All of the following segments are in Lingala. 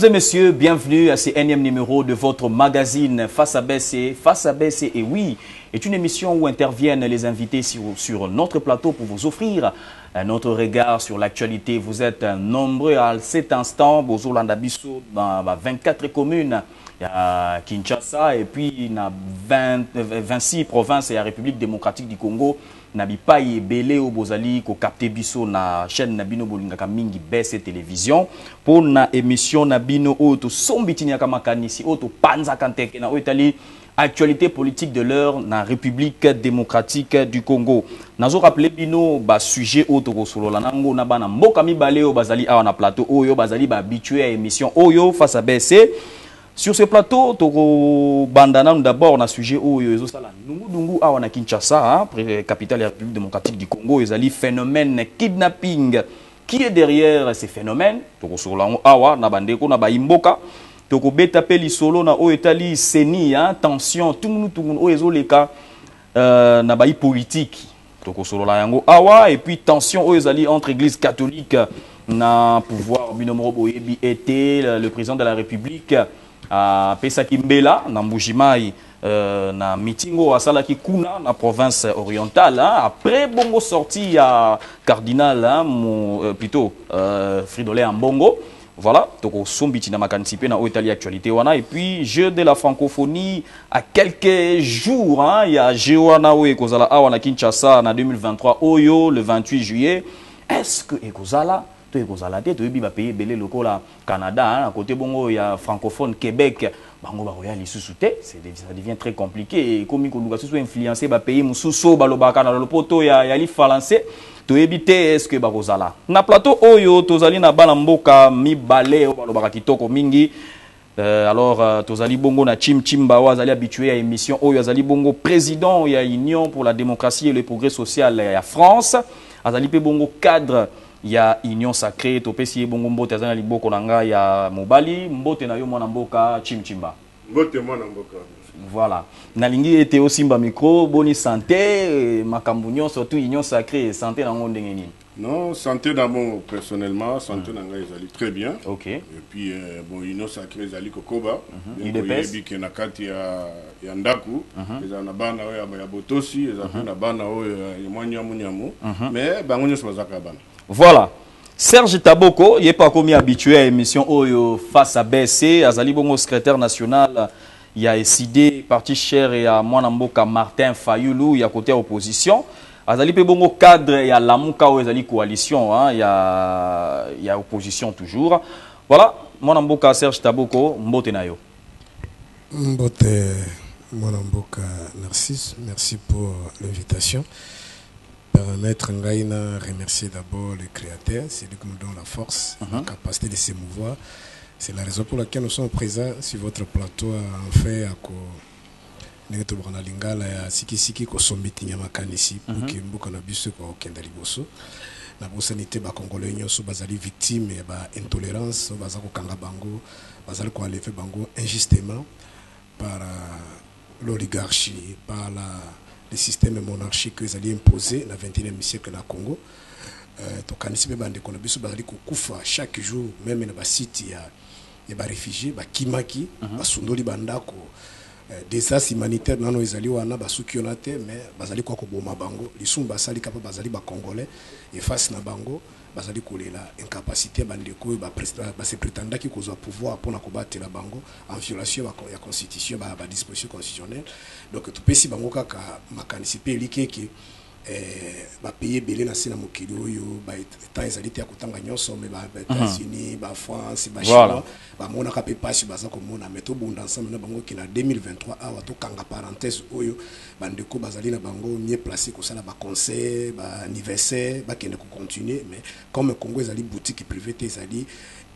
Mesdames et messieurs, bienvenue à ce énième numéro de votre magazine Face à BC. Face à BC, et oui, est une émission où interviennent les invités sur notre plateau pour vous offrir un autre regard sur l'actualité. Vous êtes nombreux à cet instant, Bozolanda Bisso, dans 24 communes à Kinshasa et puis dans 26 provinces et la République démocratique du Congo. Nabipai et Belé au Bozali ko capté biso na chaîne Nabino Bolingaka Mingi BC télévision pour na émission Nabino auto sombitinia kama kanisi auto panza kanteke na Itali actualité politique de l'heure na République démocratique du Congo. Nazo rappeler bino ba sujet auto ko solo lanango na bana mboka mibale o bazali awa na plateau oyo bazali ba habitué à émission oyo face à BC. Sur ce plateau, Toko Bandana, d'abord, on a sujet où Nungu Awa na Kinshasa, capitale de la République démocratique du Congo, ils ont phénomène kidnapping. Qui est derrière ces phénomènes? Toko Solango Awa, Nabandeko, Nabaimboka, Toko Betapeli Solo, na Oetali, Seni, tension, tout le monde, Oezoleka, Nabaï politique. Toko Sololango Awa, et puis tension, Oezali entre église catholique, na pouvoir, Binomoro Boyebi était le président de la République. À Pesa Kimbela, na Mbujimai, na Mitingo, à Salaki Kuna, na province orientale. Après, bongo sorti à Cardinal, plutôt Fridolin Mbongo. Voilà, donc on sombiti na makansipé na Italie actualité wana. Et puis jeu de la francophonie à quelques jours, il y a Jewana ou Ekozala Awa na Kinshasa na 2023 Oyo le 28 juillet. Est-ce que Ekozala tu es pays belé local là Canada à côté bongo il y a francophone Québec bango ba royal isusute ça devient très compliqué et comme ko luka soit influencé ba pays mususo balobaka na lopoto ya li français to ebité est-ce que ba kozala na plateau oyo tozali na bana mboka mibale o balobaka kitoko mingi. Alors tozali bongo na Chimba wazali habitué à émission oyo azali bongo président ya Union pour la démocratie et le progrès social ya France azali pe bongo cadre. Il y a Union Sacrée, Topesi Bongo Mbote Azana Liboko Nanga, il y a Mobali, Mbote na yo mwana mboka Chimba. Mbote mwana mboka. Voilà. Nalingi était aussi mba micro, boni santé, makambunyo surtout Union Sacrée, santé na ngonde ngeni. Non, santé d'abord personnellement, santé nanga ezali très bien. OK. Et puis bon Union Sacrée ezali kokoba. IDPS qui na kati ya ndaku, ezana bana oyo ya botosi, ezana bana oyo ya mwanyamu. Mais bango nyoso bazaka bana. Voilà. Serge Taboko, il n'est pas comme habitué à l'émission Oyo face à BC, Azali Bongo secrétaire national, il y a SID, parti cher et à Mwanamboka Martin Fayoulou, il y a côté opposition. Azali Bongo cadre, il y a Lamouka ou Azali coalition, il y a opposition toujours. Voilà, Mwanamboka Serge Taboko, Mbote Nayo. Mbote Mwanamboka Narcisse, merci pour l'invitation. Permettre Ngaïna remercier d'abord le créateur, c'est lui qui nous donne la force, la capacité de s'émouvoir. C'est la raison pour laquelle nous sommes présents sur votre plateau en fait à ko neto bana lingala ya sikisiki ko sombiti nyama kanisi pour que mboka na biso ko kenda liboso na bosanité ba congolais nyoso bazali victime ya ba intolérance bazako kanga bango bazali ko enlever bango injustement par l'oligarchie par le système monarchique que ils imposé dans le 21e siècle na Congo. Donc quand ils bande qu'on a besoin de kufa chaque jour même dans le site il y a des réfugiés ba kimaki ba sundoli bandako des as humanitaires nano ezali wana ba sukionate mais bazali kwa ko boma bango lisumba sali kapa bazali ba congolais et face na bango bazali kolela incapacité bandeko ba se prétendaki kozwa pouvoir pour na kobattre la bango en violation ya constitution ba disposition constitutionnelle. Donc tout pesi bango kaka makanisi pe likeke ba payer belé na sina mokili oyo ba état ezali te akutanga nyonso mais ba États-Unis ba France ba Chine ba mona ka pe pasi baza ko mona meto bunda ensemble na bango ki na 2023 awa to kanga parenthèse oyo bandeko bazali na bango mieux placé ko sala ba concert ba anniversaire ba kende ko continuer mais comme Congo ezali boutique privée te ezali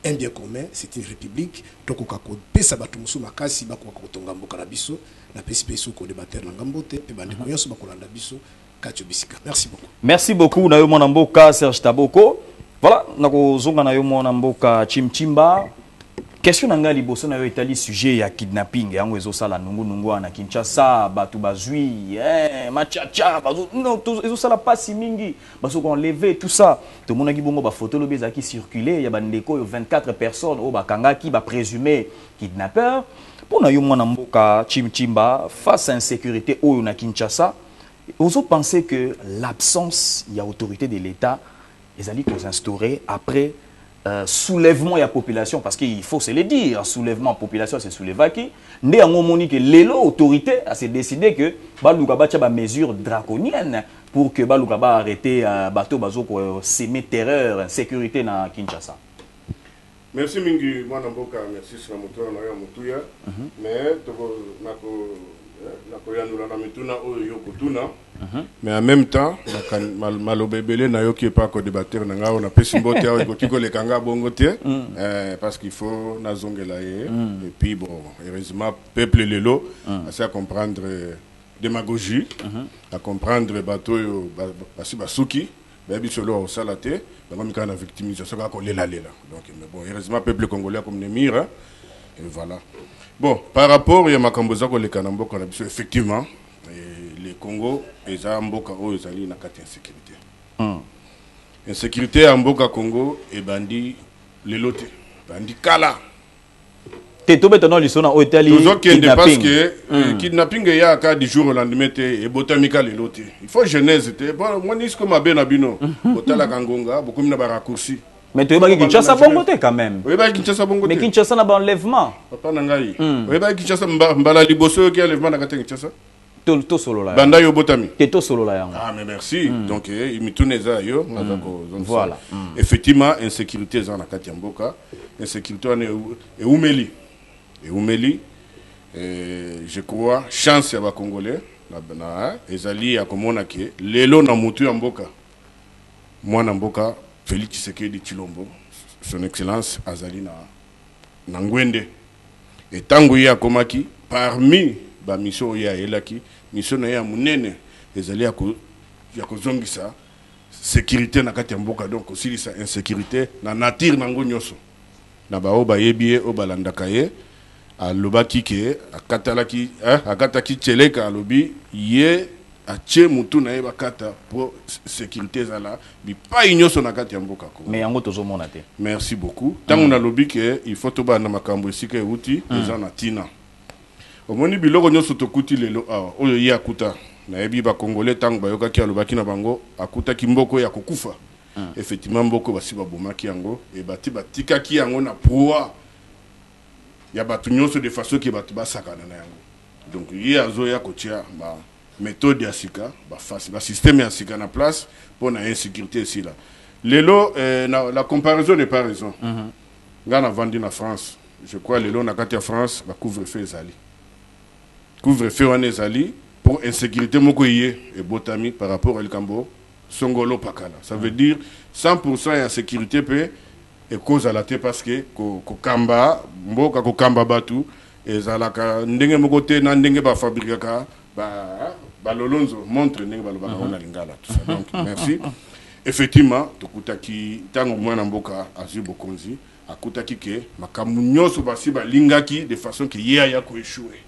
un bien commun, c'est une république. Donc, on peut pesa batu musu makasi ba ko tonga mboka na biso na pesi peso ko débattre na ngambote pe bande ko yonso ba ko landa biso kacho bisika. Merci beaucoup. Merci beaucoup na yo mwana mboka Serge Taboko. Voilà, nako zonga na yo mwana mboka Chimba. Question nanga liboso na yo etali sujet ya kidnapping yango ezosala nungu na Kinshasa batu bazui machacha bazo non ezosala pasi mingi baso ko enlever tout ça tout monde ki bongo ba photo lo bezaki circuler ya bandeko yo 24 personnes o bakangaki ba présumé kidnappeur pour na yo mwana mboka Chimchimba face à insécurité oyo na Kinshasa vous pensez que l'absence ya autorité de l'État ezali ko instaurer après soulèvement de la population, parce qu'il faut se le dire, soulèvement de la population, c'est soulever qui. Né en moment que l'autorité a décidé que Balouka ba des mesures draconiennes pour que Balouka ba arrêter bateau bazo ko semer terreur, insécurité na Kinshasa. Merci mingi mwana mboka, merci sur la moto na ya mutuya. Mais toko nako yanula na mituna oyo yokutuna. Mais en même temps, malobebele na yoki pas ko débattre na ngao na pesi mbote awo ko le kanga bongote parce qu'il faut na zongela et puis bon, heureusement peuple lelo à comprendre démagogie, à comprendre bateau yo basi basuki, babi solo au salate, ba mika na victimisation ka ko lela. Donc mais bon, heureusement peuple congolais comme Nemira et voilà. Bon, par rapport à Makamboza ko le kanambo qu'on a effectivement le Congo est un mboka où ils allaient na kati insécurité. Insécurité en mboka Congo et bandi le loté, bandi kala. T'es tombé dans le son au Italie. Kidnapping. Parce que kidnapping il y a cas du jour au lendemain et botamika le loté. Il faut genèse bon moi ni ce que ma benabino, botala kangonga, beaucoup na ba raccourci. Mais tu es Kinshasa bon côté quand même. Oui, Kinshasa bon côté. Mais Kinshasa n'a pas enlèvement. Papa Nangaï. Oui, Kinshasa mbala liboso qui enlèvement na kati Kinshasa. To solo là. Banda yo botami. To solo là. Ah mais merci. Donc il mituneza yo voilà. Effectivement insécurité za na kati mboka. Insécurité et Oumeli. Et Oumeli je crois chance ya ba congolais na ezali ya komona ke lelo na mutu ya mboka. Mwana mboka Félix Tshisekedi Tshilombo, son excellence azali na ngwende. Et tango ya komaki parmi ba mission ya elaki, mission na ya munene ezali ya ko zongisa sécurité na kati ya mboka donc aussi sa insécurité na nature nango nyoso. Na ba oba yebie obalandaka ye alobaki ke akataki tcheleka alobi ye atie mutu na yeba kata pour sécurité zala bi pa inyoso na kati ya mboka ko mais yango tozomona te. Merci beaucoup. Tango na lobi ke il faut to ba na makambo esika euti eza na tina omoni biloko nyoso tokuti lelo oyo ya kuta na yebi ba congolais tango bayoka ki alobaki na bango akuta ki mboko ya kokufa effectivement mboko basi babomaki yango e bati batikaki yango na proa ya batu nyoso de façon ki batu basakana na yango donc ye azoya kotia ba méthode ya sika ba système ya sika na place pour na insécurité ici là lelo la comparaison n'est pas raison ngana vandi na France je crois lelo na kati ya France ba couvre-feu ezali couvre-feu wana ezali pour insécurité moko yé et botami par rapport à Kambo songolo pakala ça veut dire 100% ya sécurité pe et cause à la té parce que ko kamba mboka ko kamba batu ezalaka ndenge moko te na ndenge ba fabrikaka ba lolonzo montre ndenge balobaka ona lingala tout ça donc merci effectivement tokutaki tango mwana mboka azu bokonzi akutaki ke makamu nyoso basi balingaki de façon que ya ko échouer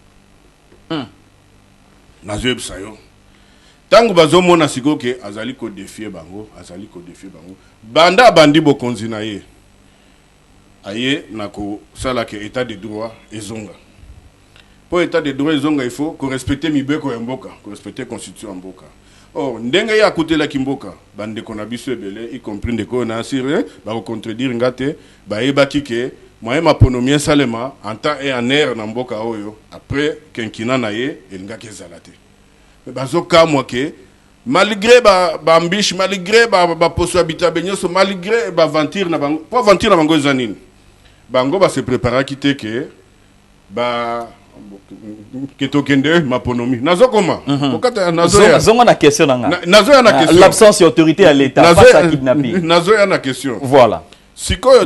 na zeb sayo tango bazomona siko ke azali ko défier bango banda bandi bokonzi na ye aye nako sala ke état de droit ezonga. Pour état de droit ezonga il faut que respecter mibeko ya mboka, que respecter constitution ya mboka. Or ndenge ya côté la kimboka bande ko na biso ebele y compris ndeko na assuré ba ko contredire ngate ba yebaki ke moyen maponomien salema en temps et en heure na mboka oyo après kenkina na ye elingaki ezalate. Mais bazoka moi ke malgré ba ambish malgré ba poso habita benyoso malgré ba aventure na bango pour aventure na bango zanine bango ba se préparer quitter que ba ketokende maponomi nazo koma kokata nazo na question nazo na question l'absence d'autorité à l'état face à kidnapping nazo na question voilà sikoyo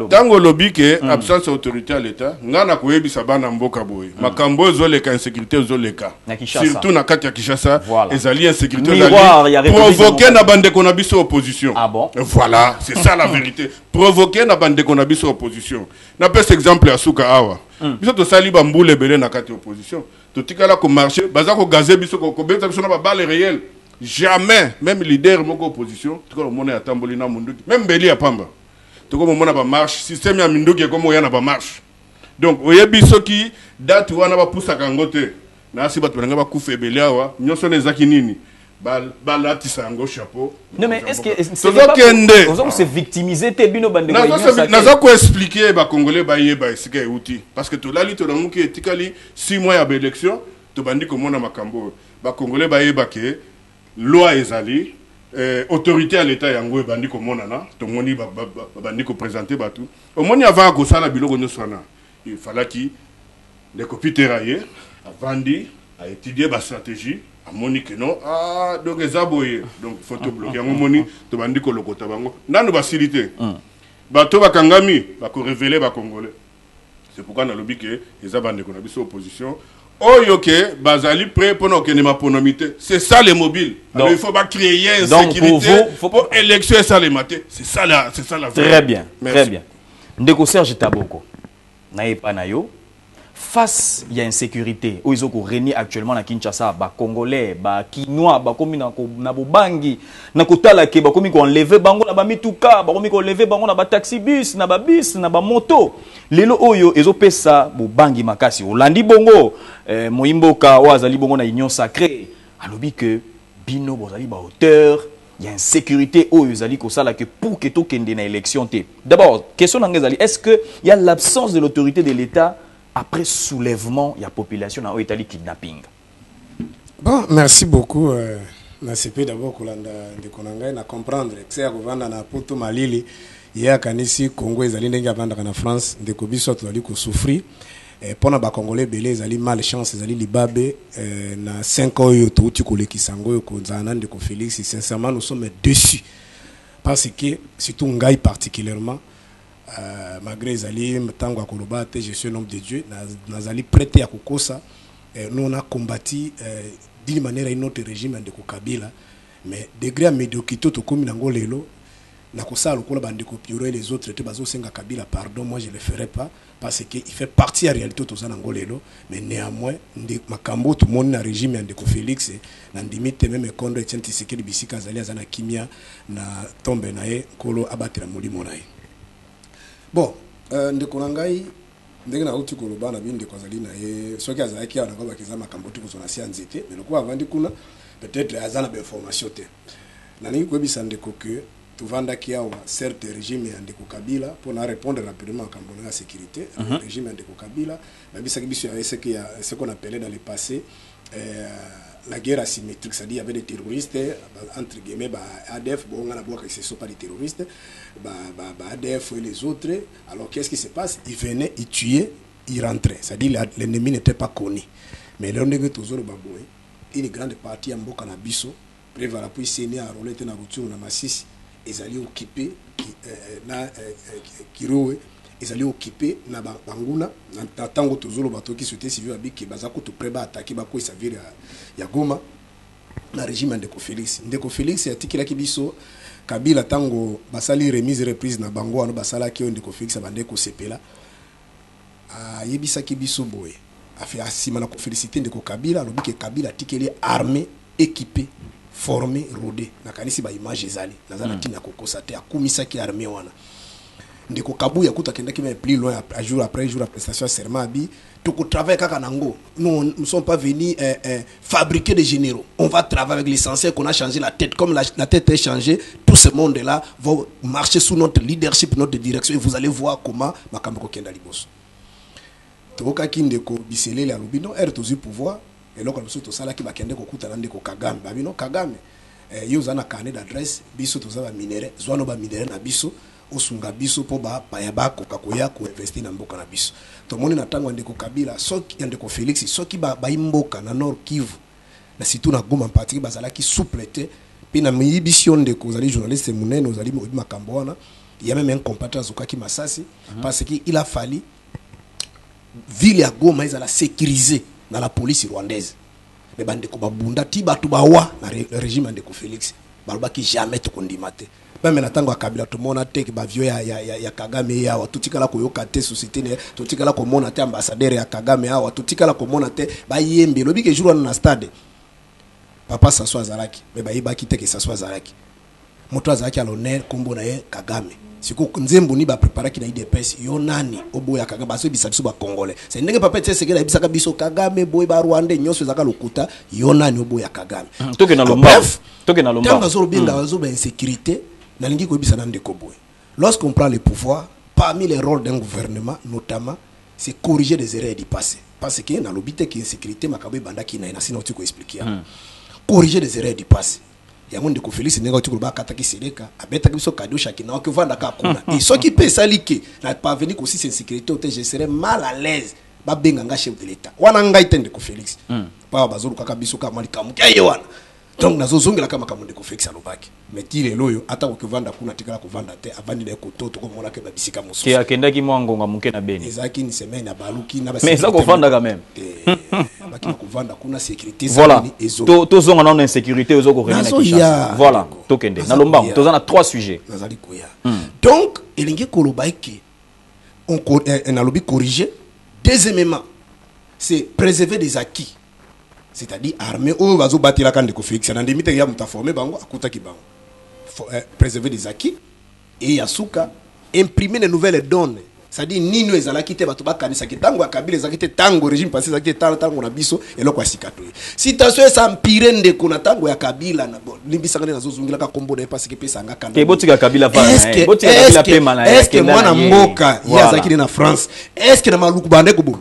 tango lobi ke absence autorité à l'état ngana koyebisa bana mboka boye makambo ezoleka insécurité ezoleka surtout na kati ya Kinshasa ezali insécurité provoquer na bande qu'on a biso opposition. Ah bon? Voilà, c'est ça la vérité. Provoquer na bande qu'on a biso opposition. Na pese exemple ya suka awa biso to sali ba mbule belé na kati opposition to tikala ko marcher baza ko gazer biso ko beta biso na ba balle réelle. Jamais, même leader moko opposition, tu vois, mon atamboli na munduki, même Beli à Pamba. Tu vois, mon a marche, système ya minduki comme on y a marche. Donc, oyebi soki date wana ba poussa kangote. Na si batu nga ba kufe Beli awa, nyoso nezaki nini. Balati sango chapeau. Non mais est-ce que c'est victimisé te bino bande ko yinyo naza ko expliquer ba congolais ba yeba esika outil parce que to lali to na muki etikali 6 mois ya ba élection, to bandi ko mona makambo. Ba congolais ba yeba ke loi ezali autorité à l'état yango bandi ko monana to moni bandi ko présenter batu au moni avant ko sala biloko nyosana il fallait qui les copies terraillées avandi a étudier ba stratégie a moni que non donc ezaboye donc photo bloqué yango moni to bandi ko lokota bango nanu ba silité bato bakangami ba ko révéler ba congolais c'est pourquoi na lobi que ezabande ko na biso opposition. Oyoke, bazali prêt pour nos kenémaponomité. C'est ça les mobiles. Alors il faut pas créer une sécurité pour élection et ça les mater. C'est ça la Très bien, très bien. Ndeko Serge Taboko, nae panayo. Face à l'insécurité, où ils ont régné actuellement à Kinshasa, ba Congolais, ba Kinois, ba komi na Bobangi, na kotala ke ba komi ko enlever bango na ba mituka, ba komi ko enlever bango na ba taxi bus, na ba moto. Lelo oyo ezo pesa Bobangi makasi. Olandi bongo, Moimboka oazali bongo na union sacrée. Alobi que bino bozali ba hauteur, il y a insécurité oyo ezali ko sala que pour que to kende na élection té. D'abord, question ngezali, est-ce que il y a l'absence de l'autorité de l'État après soulèvement, il y a population dans l'Italie kidnapping? Bon, merci beaucoup. Nasepe d'abord kolanda de konanga na comprendre que c'est à vendre na poto malili ya kanisi Congo ezali ndenge vendre na France de kobiso tozali ko souffrir pona ba congolais belé ezali malchance ezali libabe na 5 ans yo to ko lekisango yo ko nzana de ko Félix sincèrement nous sommes déçus parce que surtout ngai particulièrement malgré Zali, Tango Kolobate, je suis un homme de Dieu, Nazali prêté à Kokosa, nous on a combattu d'une manière à une autre régime de Kabila, mais degré à médiocrité, tout comme Nangolelo, Nakosa, le Kola Bande Kopiore, les autres, étaient basés au Kabila, pardon, moi je ne le ferai pas, parce qu'il fait partie en réalité de Nangolelo, mais néanmoins, Makambo, tout le monde a un régime de Félix, Nandimite, même Kondo, et Tientiseke, Bissika, Zali, Azana Kimia, na Tombe Nae, Kolo, Abatera Molimonae. Bon, ndeko nangai ndenge na uti koloba na binde kozali na ye soki azaki ana kwa kiza makambo tu kozona si anzete mais lokwa avandi kuna peut-être azana ba information te na ningi kwebisa ndeko que tuvanda kiawa certes régime ya ndeko Kabila pour na répondre rapidement à kambo na sécurité régime ya ndeko Kabila na bisa kibiso ya ce qu'on appelait dans le passé la guerre asymétrique, c'est-à-dire il y avait des terroristes, entre guillemets, ADF, bon, on a beau que ce ne sont pas des terroristes, ADF et les autres. Alors qu'est-ce qui se passe? Ils venaient, ils tuaient, ils rentraient. C'est-à-dire l'ennemi n'était pas connu. Mais là, on est toujours une grande partie en Bokanabiso, prévala puis séné à Rolette na Ruturu na Masisi, ils allaient occuper Kirowe. Ils allaient occuper na Banguna na tango tozolo bato qui souhaitaient civil abiki bazako to preba attaquer bako savir ya Goma na régime Ndeko Félix ya tikila kibiso Kabila tango basali remise reprise na bango ano basala ki Ndeko Félix abande ko sepela yebisa kibiso boye afi asima na ko féliciter Ndeko Kabila lobiki Kabila tikeli armée équipée formée rodée na kanisi ba image ezali nazala tina ko kosate akumisa ki armée wana Ndeko Kabuya kuta kenda qui plus loin jour après prestation serment abi tout travail kaka nango nous ne sommes pas venus fabriquer des généraux, on va travailler avec l'essentiel qu'on a changé la tête comme la tête est changée, tout ce monde là va marcher sous notre leadership, notre direction et vous allez voir comment makambo kenda liboso toka kindeko bisele la lobino er tozu pouvoir et là comme ça to sala ki bakende ko kuta Ndeko Kagame babino Kagame yo zana carnet d'adresse biso to za ba minéraux zwano ba minéraux na biso osunga biso po ba payaba ko kakoya ko investir na mboka na biso to moni na tango Ndeko Kabila soki Ndeko Félix soki ba imboka na Nord Kivu na surtout na Goma parti bazala ki souplete pe na mibision Ndeko zali journaliste munene ozali makambo wana Il y a même un compatriote Zokaki Masasi parce qu'il a fallu ville ya Goma ils la sécuriser dans la police rwandaise. Mais bande ko babunda ti batu bawa na régime de Félix. Baloba ki jamais to kondimate. Même na tango Kabila to mona te ke ba vieux ya Kagame ya watutikala ko yoka te société ne tutikala ko mona te ambassadeur ya Kagame ya watutikala ko mona te ba yembe lobi ke jour na stade. Papa s'assoit Zaraki mais ba yeba ki te ke s'assoit Zaraki. Moto Zaraki à l'honneur kombo na ye Kagame. Siko nzembo ni ba préparer ki na IDPS yo nani oboya Kagame baso bisa biso ba congolais. C'est ndenge papa tse sekela bisa ka biso Kagame boy ba Rwanda nyonso zaka lokuta yo nani oboya Kagame. Toke na lomba. Toke na lomba. Tanga zo binga zo ba insécurité na lingi ko bisa na ndeko boy. Lorsqu'on prend le pouvoir, parmi les rôles d'un gouvernement notamment, c'est corriger des erreurs du passé. Parce que na lobité ki insécurité makabe banda ki na sino tu ko expliquer. Corriger des erreurs du passé. Ya monde ko Félix nenga tu ko ba kataki seleka abeta biso kado chaki na ko vanda ka kuna et ce qui peut salike na parvenir aussi cette sécurité je serais mal à l'aise ba benga nga chef de l'état wana ngai tende ko Félix pa bazuru kaka biso ka malika muke wana donc nazo zongela kama kamonde ko Félix alobaki mais tire loyo ata ko vanda kuna tikala ko vanda te avandi de ko toto ko mona ke ba bisika mosu ki akenda ki mwangonga muke na beni ezaki ni semaine na baluki na ba mais ça ko vanda quand même baki ko vanda kuna sécurité voilà to zonga na insécurité ozo ko rena na voilà to kende na lomba to na 3 sujets nazali koya donc elingi kolobaiki on a lobby corriger deuxièmement c'est préserver des acquis. C'est-à-dire armée ou vazo batira quand de Félix na ndimite ya muta former bango akuta ki bango préserver des acquis et yasuka imprimer de nouvelles données c'est-à-dire nino ezala kite bato bakanisa ki tango akabile zakite tango régime passé zakite tango na biso eloko asikato citation ça empire ndeko na tango ya Kabila na limbisa ngana zozungila ka kombo na parce que pesa ngaka ke botika Kabila pa botika Kabila pe mana est-ce que mwana mboka ya zakile na France est-ce que na maluku bande ko bulu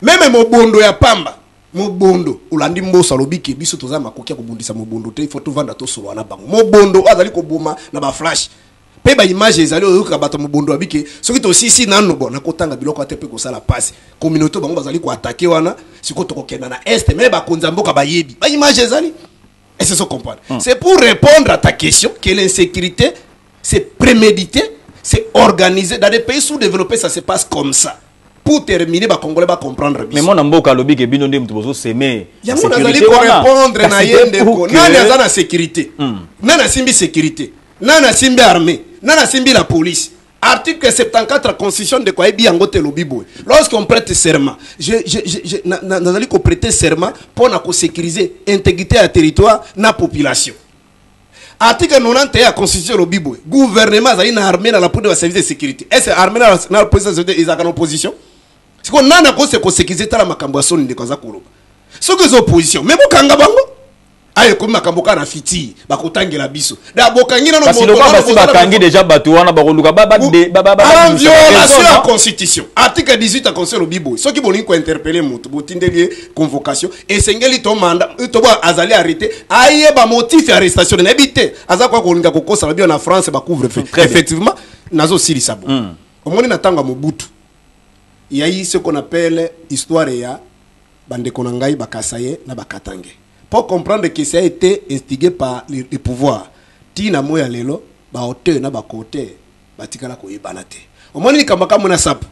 même mobondo ya pamba mobondo ulandi mbosa lobiki biso toza makokia kobundisa mobondo te il faut to vanda to solo na bango mobondo azali ko boma na ba flash pe ba image ezali oyoka bato mobondo abiki soki to sisi nano bona kotanga biloko atepe ko sala passe communauté bango bazali ko attaquer wana siko to kokenda na est mais ba konza mboka ba yebi ba image ezali et c'est ça comprendre c'est pour répondre à ta question que l'insécurité c'est prémédité c'est organisé dans des pays sous-développés ça se passe comme ça. Pour terminer, les Congolais va comprendre. Mais mon amboka lobby que bino ndem tubozo semer. Ya mon azali ko répondre na yende ko. Nani azana sécurité. Nana simbi sécurité. Nana simbi armée. Nana simbi la police. Article 74 de la Constitution de quoi bien ngote lobby boy. Lorsqu'on prête serment, nazali ko prêter serment pour na ko sécuriser intégrité à territoire na population. Article 91 de la Constitution lobby boy. Gouvernement azali na armée na la pour de service de sécurité. Est-ce armée na la police ils ont en opposition? C'est qu'on a un sécurité à la macamboisson de Kazakuro. Ce que les oppositions, mais bon, Kangabango, aïe, comme Makamboka na fiti, Bakotangi la biso. D'abord, Kangina no moto, Bakangi déjà Batouana, Baroluka, en violation de la Constitution. Article 18 de la Constitution au Bibo. Ceux qui vont interpeller Moutou, Botindelier, convocation, et Sengeli ton mandat, Utoba Azali arrêté, aïe, ba motif d'arrestation, n'habité. Azakwa Kolinga Koko, ça va bien en France, ba couvre-feu. Effectivement, Nazo Sili Sabo. Au moins, Natanga Mobutu. Il y a eu ce qu'on appelle histoire ya bande konangai bakasaye na bakatange. Pour comprendre que ça a été instigé par les pouvoirs. Tina moya lelo ba hauteur na ba côté batikala ko yebanate. Au moins ni kamaka mona sap.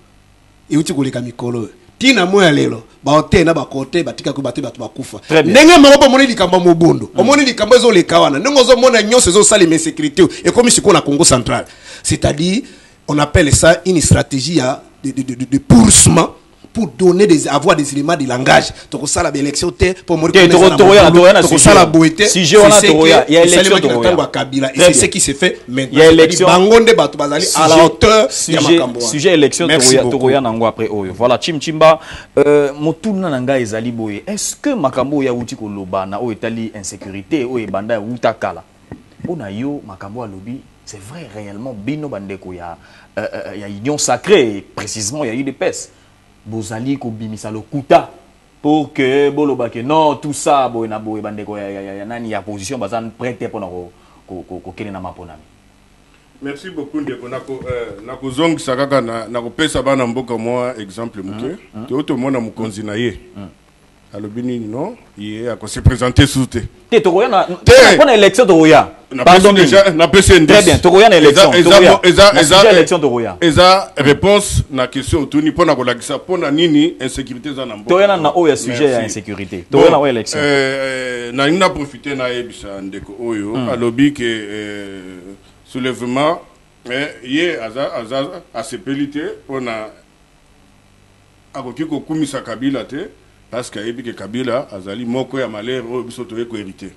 E uti koleka mikolo. Tina moya lelo ba hauteur na ba côté batika ko baté batu bakufa. Ndenge maloba moni likamba mobondo. Au moins likamba zo lekawana. Ndenge zo mona nyonso zo sali mais sécurité et comme ici qu'on a Congo central. C'est-à-dire on appelle ça une stratégie à de poursuivement pour donner avoir des éléments de langage. Donc ça la élection pour mourir comme ça la beauté. Si je il y a élection et c'est ce qui se fait maintenant. Il y a élection bangonde batu bazali à la hauteur ya makambo. Sujet élection toroya nango après oyo. Voilà chimchimba motuna nanga ezali boye. Est-ce que makambo ya uti ko lobana o etali insécurité o ebanda utakala. Ona yo makambo alobi c'est vrai réellement bino bandeko ya y a union sacrée, précisément il y a eu des pèses. Bozali ko bimisa lokuta pour que bolobake non tout ça boena boye bandeko ya nani ya position bazan prêter pour ko kene na maponami. Merci beaucoup ndeko nako zong sakaka na ko pesa bana mboka moi exemple muke. Te auto mona mukonzi na ye. Alobini non, il a se présenter sous te. Te toroya na élection toroya. Pardon, déjà na PCND. Très bien, Toroya na élection. Élection Toroya. Eza réponse na question autour pour na kolakisa pour na nini insécurité za na mboka. Toroya na oya sujet ya insécurité. Toroya na oya élection. Na ina profiter na ebisa ndeko oyo alobi que soulèvement ye aza asepelité pour na akoki ko kumisa Kabila te parce que ayebi que Kabila azali moko ya malheur oyo biso toye ko hériter.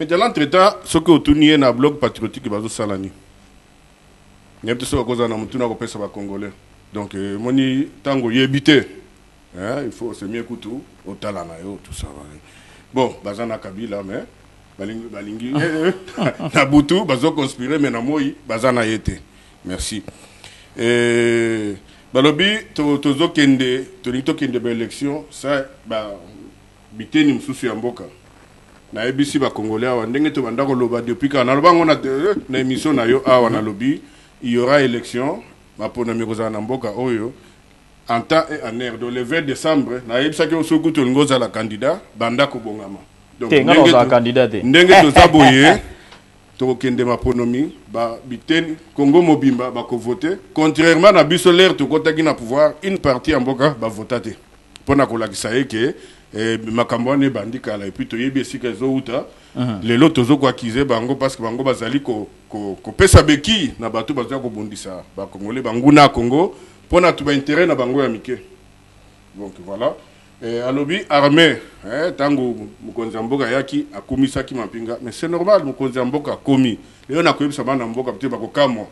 Maintenant, entre-temps, ce que vous avez dans le blog patriotique, c'est Salani. Il y a des choses qui sont Congolais. Donc, moni tango yébité. Il faut se mieux que tout. Au talanayo, tout ça. Bon, bazana Kabila, mais balingi na butu, bazo conspirer, mais na moi, bazana yete. Merci. Balobi, tozo kende, tonito kende ba élection, ça, ba biteni msusu ya mboka. Na ABC ba Congolais awa ndenge to banda ko loba depuis quand na loba ngona na émission na yo awa na lobby il y aura élection ma pona mikoza na mboka oyo en temps et en heure. Donc le 20 décembre na yebisa ke osoku to ngoza la candidat banda ko bongama. Donc ndenge to candidat ndenge to zaboye to kende maponomi ba biteni Congo mobimba ba ko voter contrairement na biso l'air to kotaki na pouvoir une partie en mboka ba voter pona ko lakisa eke makambo ne bandika la et puis to yebi esika ezouta lelo tozo ko akize bango parce que bango bazali ko pesa beki na bato bazali ko bondisa ba Congolais banguna Congo pona to ba intérêt na bango ya mike. Donc voilà alobi armée tango mukonzi mboka yaki akumisaki mapinga mais c'est normal mukonzi mboka komi lelo na koyebisa bana mboka peut ba ko kamo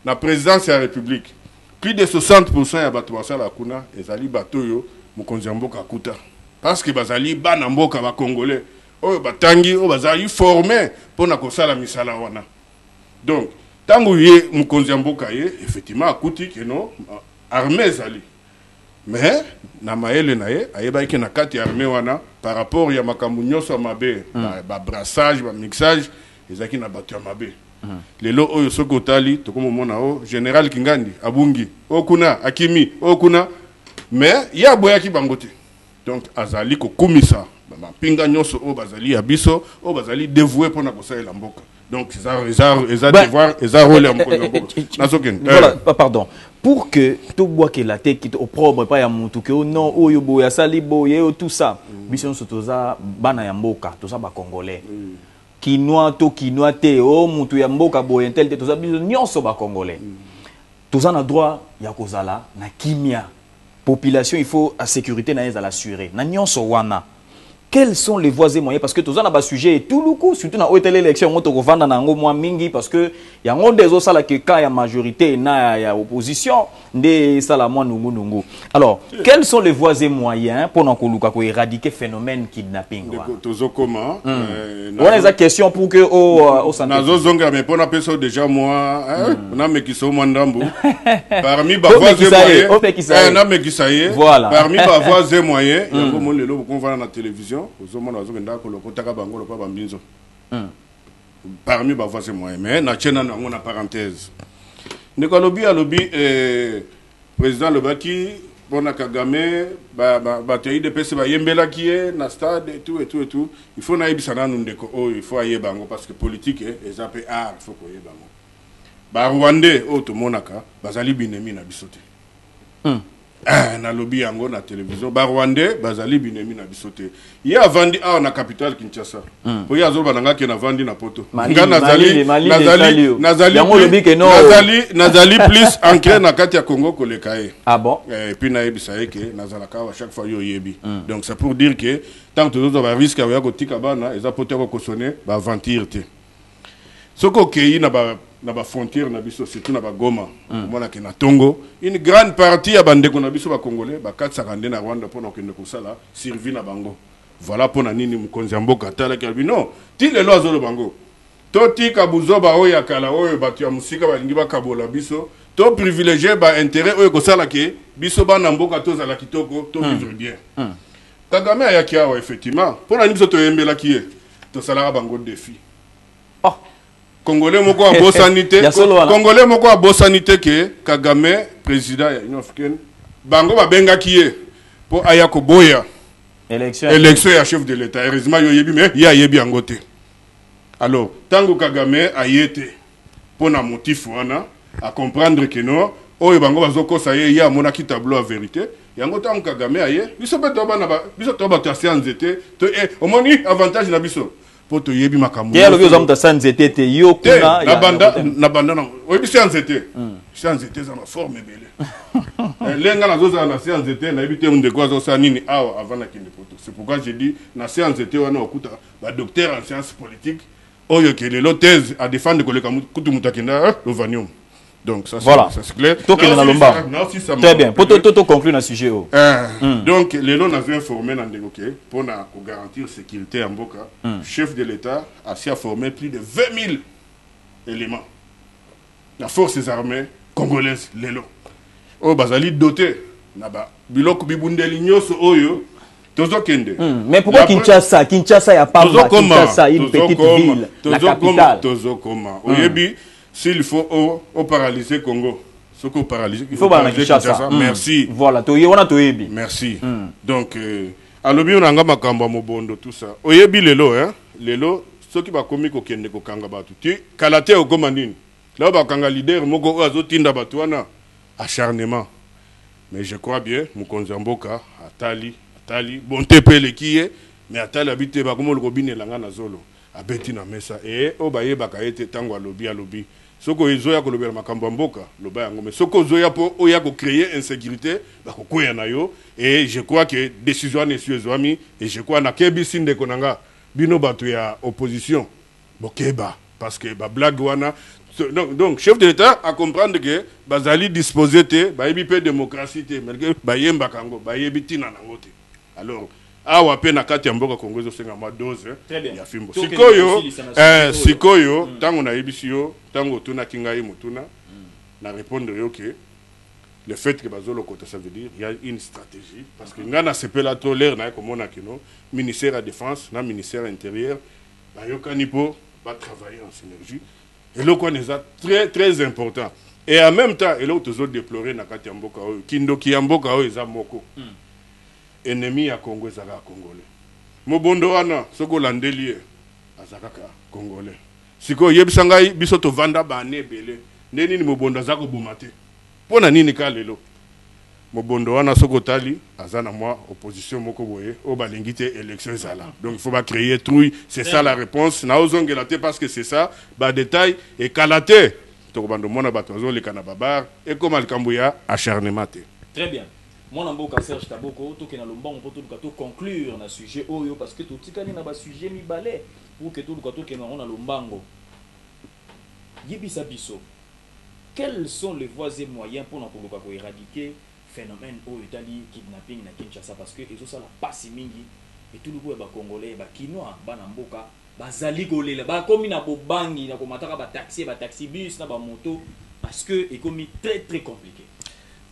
na présidence ya république plus de 60% ya bato basala kuna ezali bato yo mukonzi mboka kuta. Parce que bazali bana mboka ba Congolais oyo batangi oyo bazali formé pour na kosala misala wana. Donc tango ye mukonzi mboka ye effectivement akuti que non armée zali. Mais na maele na ye ayeba ke na kati armée wana par rapport ya makambu nyoso mabe ba brassage ba mixage ezaki na bato ya mabe. Lelo oyo soko tali to komo mona o général Kingandi abungi okuna akimi okuna mais ya boyaki bangote. Donc azali ko kumisa ba pinga nyoso o bazali abiso o bazali dévoué pour na kosaela mboka. Donc ça devoir rôle voilà pardon pour que tout bois que la tête qui au propre pas ya mutu que non oyo boya sali boye tout ça biso sotoza bana ya mboka tout ça ba congolais kinoa to kinoa te o mutu ya mboka boye tel te tout ça biso nyonso ba congolais tout ça na droit ya kozala na kimia population il faut à sécurité na ezala assurer na nyonso wana. Quels sont les voies et moyens parce que tout ça n'a pas sujet tout le coup surtout dans hôtel élection on te revend dans un mois mingi parce que il y a des autres ça que quand il y a majorité na il y a opposition des salamon nungu. Alors quels sont les voies et moyens pour nous éradiquer phénomène kidnapping tozo comment on a des questions pour que au nazo zonga mais pour na personne déjà moi na me kiso mandambu parmi ba voies et moyens na me kisaye voilà parmi ba voies et moyens il y a comme lelo qu'on voit na télévision parmi les voies et moyens mais na tchena na ngona parenthèse nekalobi alobi président Lobaki bona Kagame ba tei de pese ba yembela kié na stade et tout il faut na ibisana ndeko il faut aye bango parce que politique ezapé art il faut ko ye bango ba Rwandais o to monaka bazali binemi na bisote na lobby yango na télévision ba Rwandais bazali binemi na bisote ya avandi na capitale Kinshasa po ya zoba nanga ke na vandi na poto nga nazali plus ancré na kati ya Congo ko le kae bon et puis na yebisa ke nazala ka chaque fois yo yebi donc c'est pour dire que tant que tout va risque ya ko tika bana eza poto ko sonner ba aventure te soko kei na ba frontière na biso surtout na ba Goma mona ke na Tongo une grande partie ya bande ko na biso ba Congolais ba 450 na Rwanda pour na ko sala survie na bango voilà pour na nini mukonzi mboka tala ke non ti le lozo le bango to tika buzoba oya kala oyo batu ya musika balingi ba kabola biso to privilégier ba intérêt oyo ko sala ke biso ba na mboka to zala kitoko to vivre bien Kagame ayaki awa effectivement pour na biso to yembela kié to sala bango défi Congolais moko a bosanité Congolais moko a bosanité que Kagame président ya Union africaine bango ba benga kié pour ayako boya élection ya chef de l'état heureusement yo yebi mais ya yebi angote Alors, tango Kagame a été pour un motif à comprendre que non, oyo bango bazoko ça y a monaki tableau à vérité. Yango tango Kagame a yé, biso beto bana ba, biso to ba tasi anzete, to omoni avantage na biso. Pour te yebi makamu. Y'a le vieux homme de sanzete te yo kuna na banda na. Oui, biso anzete. Biso anzete za na forme belé. Lenga na zoza na anzete na ebité ndeko azo sa nini awa avant na kinde poto. C'est pourquoi j'ai dit na anzete wana okuta ba docteur en sciences politiques. Oyo ke lelo thèse à défendre koleka kutu mutakenda lovanium. Donc ça voilà. C'est clair. Très bien. Pour tout conclure dans le sujet. Donc lelo nous avons informé dans Ndegoke pour garantir sécurité en Boka. Chef de l'État a formé plus de 20 000 éléments. La forces armées congolaises lelo. Oh bazali doté naba biloko bibundeli nyoso oyo. Mais pourquoi Kinshasa? Kinshasa y a pas de Kinshasa, une petite ville, la capitale. S'il faut paralyser Congo, il faut paralyser Kinshasa. Merci. Voilà, merci. Donc, à l'obi on a makambo mobondo tout ça. Oyebi lelo lelo ceux qui va commis ko kende ko kanga batu. Tu kalate au komandine. Là ba kanga leader moko azotinda batu wana acharnement. Mais je crois bien Mukonzi Mboka atali bonté pele qui est mais atali habité ba comme le robine langa na zolo abeti na mesa et obaye bakaete tango alobi soko ezoya ko lobela makambo mboka loba yango mais soko zoya po oya ko créer insécurité ba ko koya na yo et je crois que décision ne suezwami et je crois na kebisi ndeko nanga bino batu ya opposition bokeba parce que ba blague wana donc chef de l'État à comprendre que bazali disposé te ba yebi pe démocratie te mais ba yemba kango ba yebi tina nango te. Alors, awa pe na kati ya mboka Kongo zo senga ma dose ya fimbo. Sikoyo, tango na yebisi yo, tango tuna kingai mutuna, na répondre yo que le fait que bazolo kota ça veut dire il y a une stratégie parce que ngana sepela to l'air na comme on a kino, ministère de la défense, na ministère intérieur, ba yo kanipo va travailler en synergie. Et là quoi est très très important. Et en même temps, et là toujours déplorer na kati ya mboka oyo, kindoki ya mboka oyo eza moko. Ennemi ya Congo ezaka congolais. Mobondo wana soko landeli azaka congolais. Siko yebisa ngai biso to vanda bane belé. Neni ni mobondo azako bomate. Pona nini ka lelo? Mobondo wana soko tali azana moi opposition moko boye o balingité élection ezala. Donc il faut pas créer trouille, c'est ça la réponse. Na ozongela te parce que c'est ça, ba détail et kalaté. To bando mona batozo le kana babar et comme alkambuya acharnement. Très bien. Mon amboka Serge Taboko, tout qui na lomba on peut tout conclure na sujet oyo parce que tout tikani na ba sujet mi balé pour que tout qui na on lombango. Yebisa biso. Quels sont les voies et moyens pour n'apoloka ko éradiquer phénomène oyo tali kidnapping na Kinshasa parce que ezo sala pasi mingi et tout le coup ba congolais ba kinois ba na mboka bazali kolela ba komi na bobangi na komataka ba taxi bus na ba moto parce que est commis très très compliqué.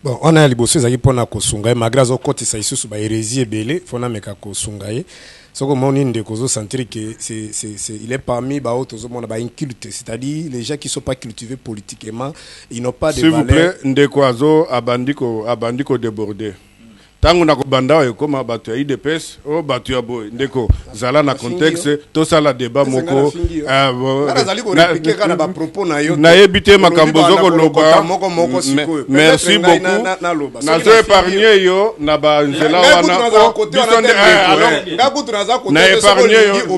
Bon, on a liboso ezaki pona kosunga malgré zo côté ça isusu ba hérésie belé fona meka kosunga ye soko moni ndeko zo sentir que c'est il est parmi ba autres zo mona ba inculte, c'est-à-dire les gens qui sont pas cultivés politiquement, ils n'ont pas de valeur. S'il vous plaît, ndeko azo abandiko déborder. Tango na kobanda e koma batu ya IDPS o batu ya boy ndeko zala na contexte to sala débat moko na ebité makambo zoko loba merci beaucoup na zo épargner yo na ba nzela wana na épargner yo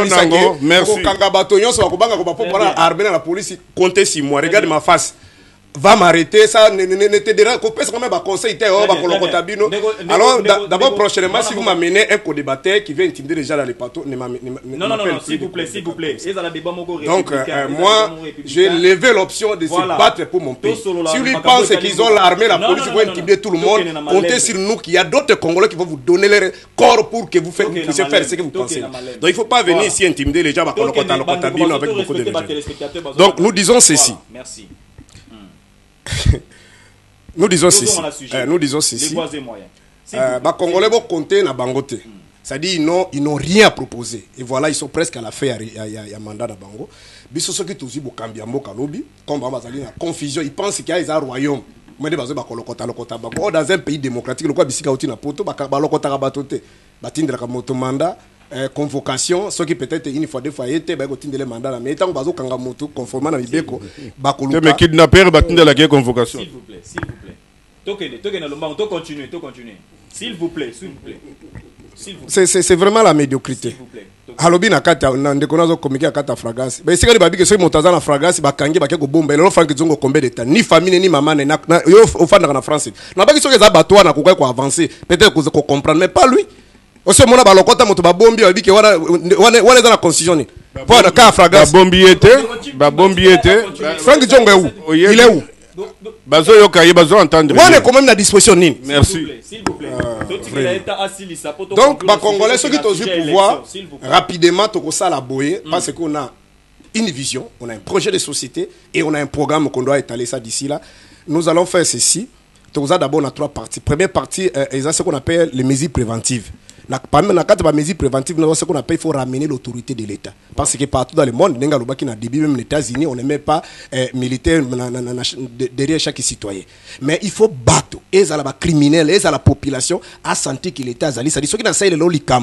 nango merci kanga bato nyonso bakobanga ko bapopona armée na la police compter 6 mois regarde ma face va m'arrêter, ça ne te dira qu'on peut quand même conseiller alors d'abord prochainement si vous m'amenez un co-débatteur qui vient intimider déjà dans les plateaux non s'il vous plaît donc moi j'ai levé l'option de se battre pour mon pays. Si lui pense qu'ils ont l'armée, la police vont intimider tout le monde, comptez sur nous qu'il y a d'autres Congolais qui vont vous donner leur corps pour que vous puissiez faire ce que vous pensez. Donc il ne faut pas venir ici intimider les gens avec beaucoup de gens. Donc nous disons ceci. Merci. Nous disons ceci. Les voies et moyens. Les Congolais vont compter na bangote. C'est-à-dire ils n'ont rien à proposer. Et voilà, ils sont presque à la fin il y a mandat na bango. Biso soki tozi bo kambia mboka lobi, comme bazali na confusion, ils pensent qu'il y a un royaume. Mais bazo ba kolokota bango dans un pays démocratique, le quoi bisika uti na poto ba lokota ka batote. Batindra ka moto mandat convocation, ce qui peut-être une fois deux fois été, bah continue les mandats, mais tant que bazo kanga moto conformément à l'ibeko, bakoluka. Mais kidnapper batinde la convocation. S'il vous plaît, s'il vous plaît. Tokene le monde, to continuer. S'il vous plaît, s'il vous plaît. C'est vraiment la médiocrité. S'il vous plaît. Halobi na kata na ndeko nazo komika kata fragasi. Ba sikali babike so motaza na fragasi bakangi bakeko bomba. Lelo franki zongo combien de temps ni famille ni maman na yo ofanda na France. Na baki so keza bato na kokwa ko avancer. Peut-être ko comprendre mais pas lui. Ose mona balokota moto babombi babike wana za na constitution. Pour na ka fragasi. Babombi était. Franki zongo où? Il est où? Bazo yoka ye bazo entendre. On est quand même la disposition nini. Merci. S'il vous plaît. Donc, les Congolais, ceux qui ont eu pouvoir, rapidement, la boyer, parce qu'on a une vision, on a un projet de société et on a un programme qu'on doit étaler ça d'ici là. Nous allons faire ceci. D'abord, on a 3 parties. Première partie, c'est ce qu'on appelle les mesures préventives. Parmi les mesures préventives, ce qu'on appelle, il faut ramener l'autorité de l'État. Parce que partout dans le monde, même les États-Unis, on ne met pas militaire derrière chaque citoyen. Mais il faut battre les criminels, les la population à sentir que l'État est ceux qui n'ont pas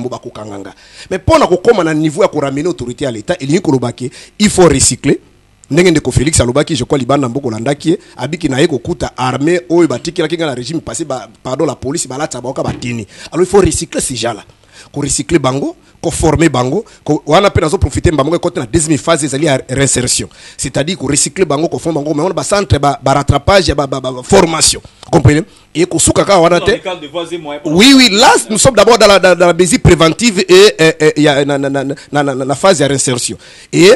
mais pour qu'on ait un niveau à ramener l'autorité à l'État, il faut recycler. Ndenge ndeko Félix alobaki je crois libanda mboko landaki abiki na yeko kuta armée oyo batikira kinga na régime passé pardon la police balata baoka batini. Alors il faut recycler ces gens là. Ko recycler bango, ko former bango, ko wana pe nazo profiter bango côté na deuxième phase ezali réinsertion. C'est-à-dire ko recycler bango ko former bango mais on ba centre ba rattrapage ba formation. Comprenez? Et ko suka ka wana te. Oui, là nous sommes d'abord dans la mesure préventive et il y a na phase de réinsertion. Et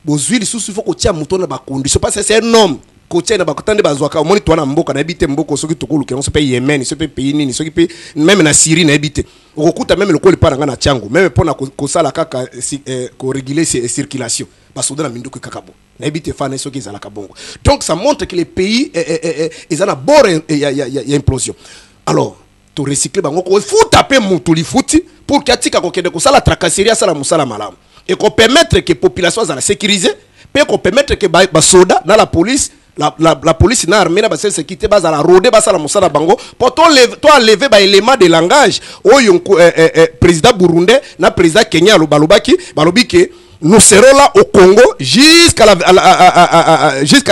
bozwili susu faut ko tia muto na ba condition parce que c'est un homme ko tia na ba kotande bazwaka omoni to na mboka na ebite mboko soki tokulu ke on se paye Yemen se paye pays nini soki paye même na Syrie na ebite okukuta même le ko le paranga na tiango même pona ko sala kaka ko réguler ces circulation basoda na minduku kakabo na ebite fana soki za la kabongo. Donc ça montre que les pays ils en a bord il y a implosion. Alors to recycler bango ko faut taper mutu li futi pour katika ko kende ko sala tracasserie sala musala malamu et qu'on permettre que la population soit sécurisée, puis qu'on permettre que les soldats, dans la police, la police, l'armée, la sécurité, la rôde, la moussala bango, pour toi lever les éléments de langage, président burundais, le président Kenya, balobaki, nous serons là au Congo jusqu'à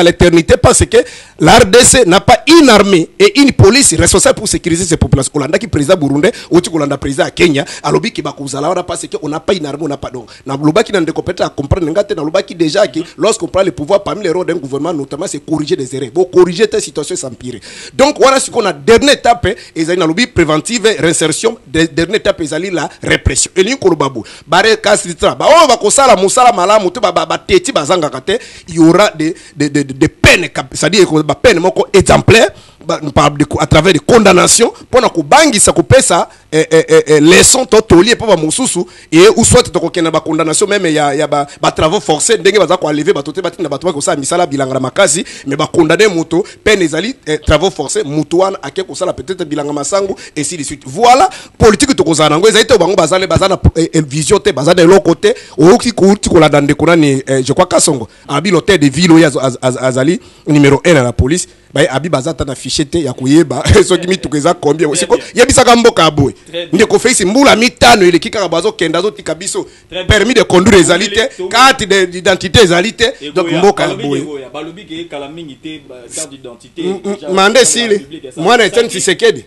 l'éternité parce que la RDC n'a pas une armée et une police responsable pour sécuriser ces populations. Olanda qui président burundais, ou tu Olanda président Kenya, alobi qui bakuzala parce que on n'a pas une armée, on n'a pas donc. Na loba qui n'a de compétence à comprendre ngate na loba qui déjà qui lorsqu'on prend le pouvoir parmi les rôles d'un gouvernement notamment c'est corriger des erreurs. Bon corriger cette situation s'empirer. Donc voilà ce qu'on a dernière étape et ça na lobi préventive réinsertion dernière étape et la répression. Et ni kolobabu bare kasitra ba on va kosala musala malamu to ba teti bazanga kate il y aura des peines c'est-à-dire ba peine moko exemplaire à travers des condamnations pour na kubangi sa kopesa leçon totoli pa ba mususu et ou soit to kokena ba condamnation même ya ba travaux forcés ndenge baza ko enlever batote batina bato ko sa misala bilanga makasi mais ba condamner moto peine ezali travaux forcés mutuana ake ko sala peut-être bilanga masangu et si de suite. Voilà politique to kozana ngo ezali to bango bazale bazana vision te bazana de l'autre côté o ki ko la dande ko ni je crois Kasongo abi l'hôtel de ville ya azali numéro 1 à la police ba abi bazata na fichette ya kuyeba so kimi tukeza combien siko yebisaka mboka aboy nde ko face mbula mitano ile kika bazo kenda zo tikabiso permis de conduire ezalité carte d'identité ezalité donc mboka aboy balobi ke kala mingi te carte d'identité mande sile moi na Etienne Tshisekedi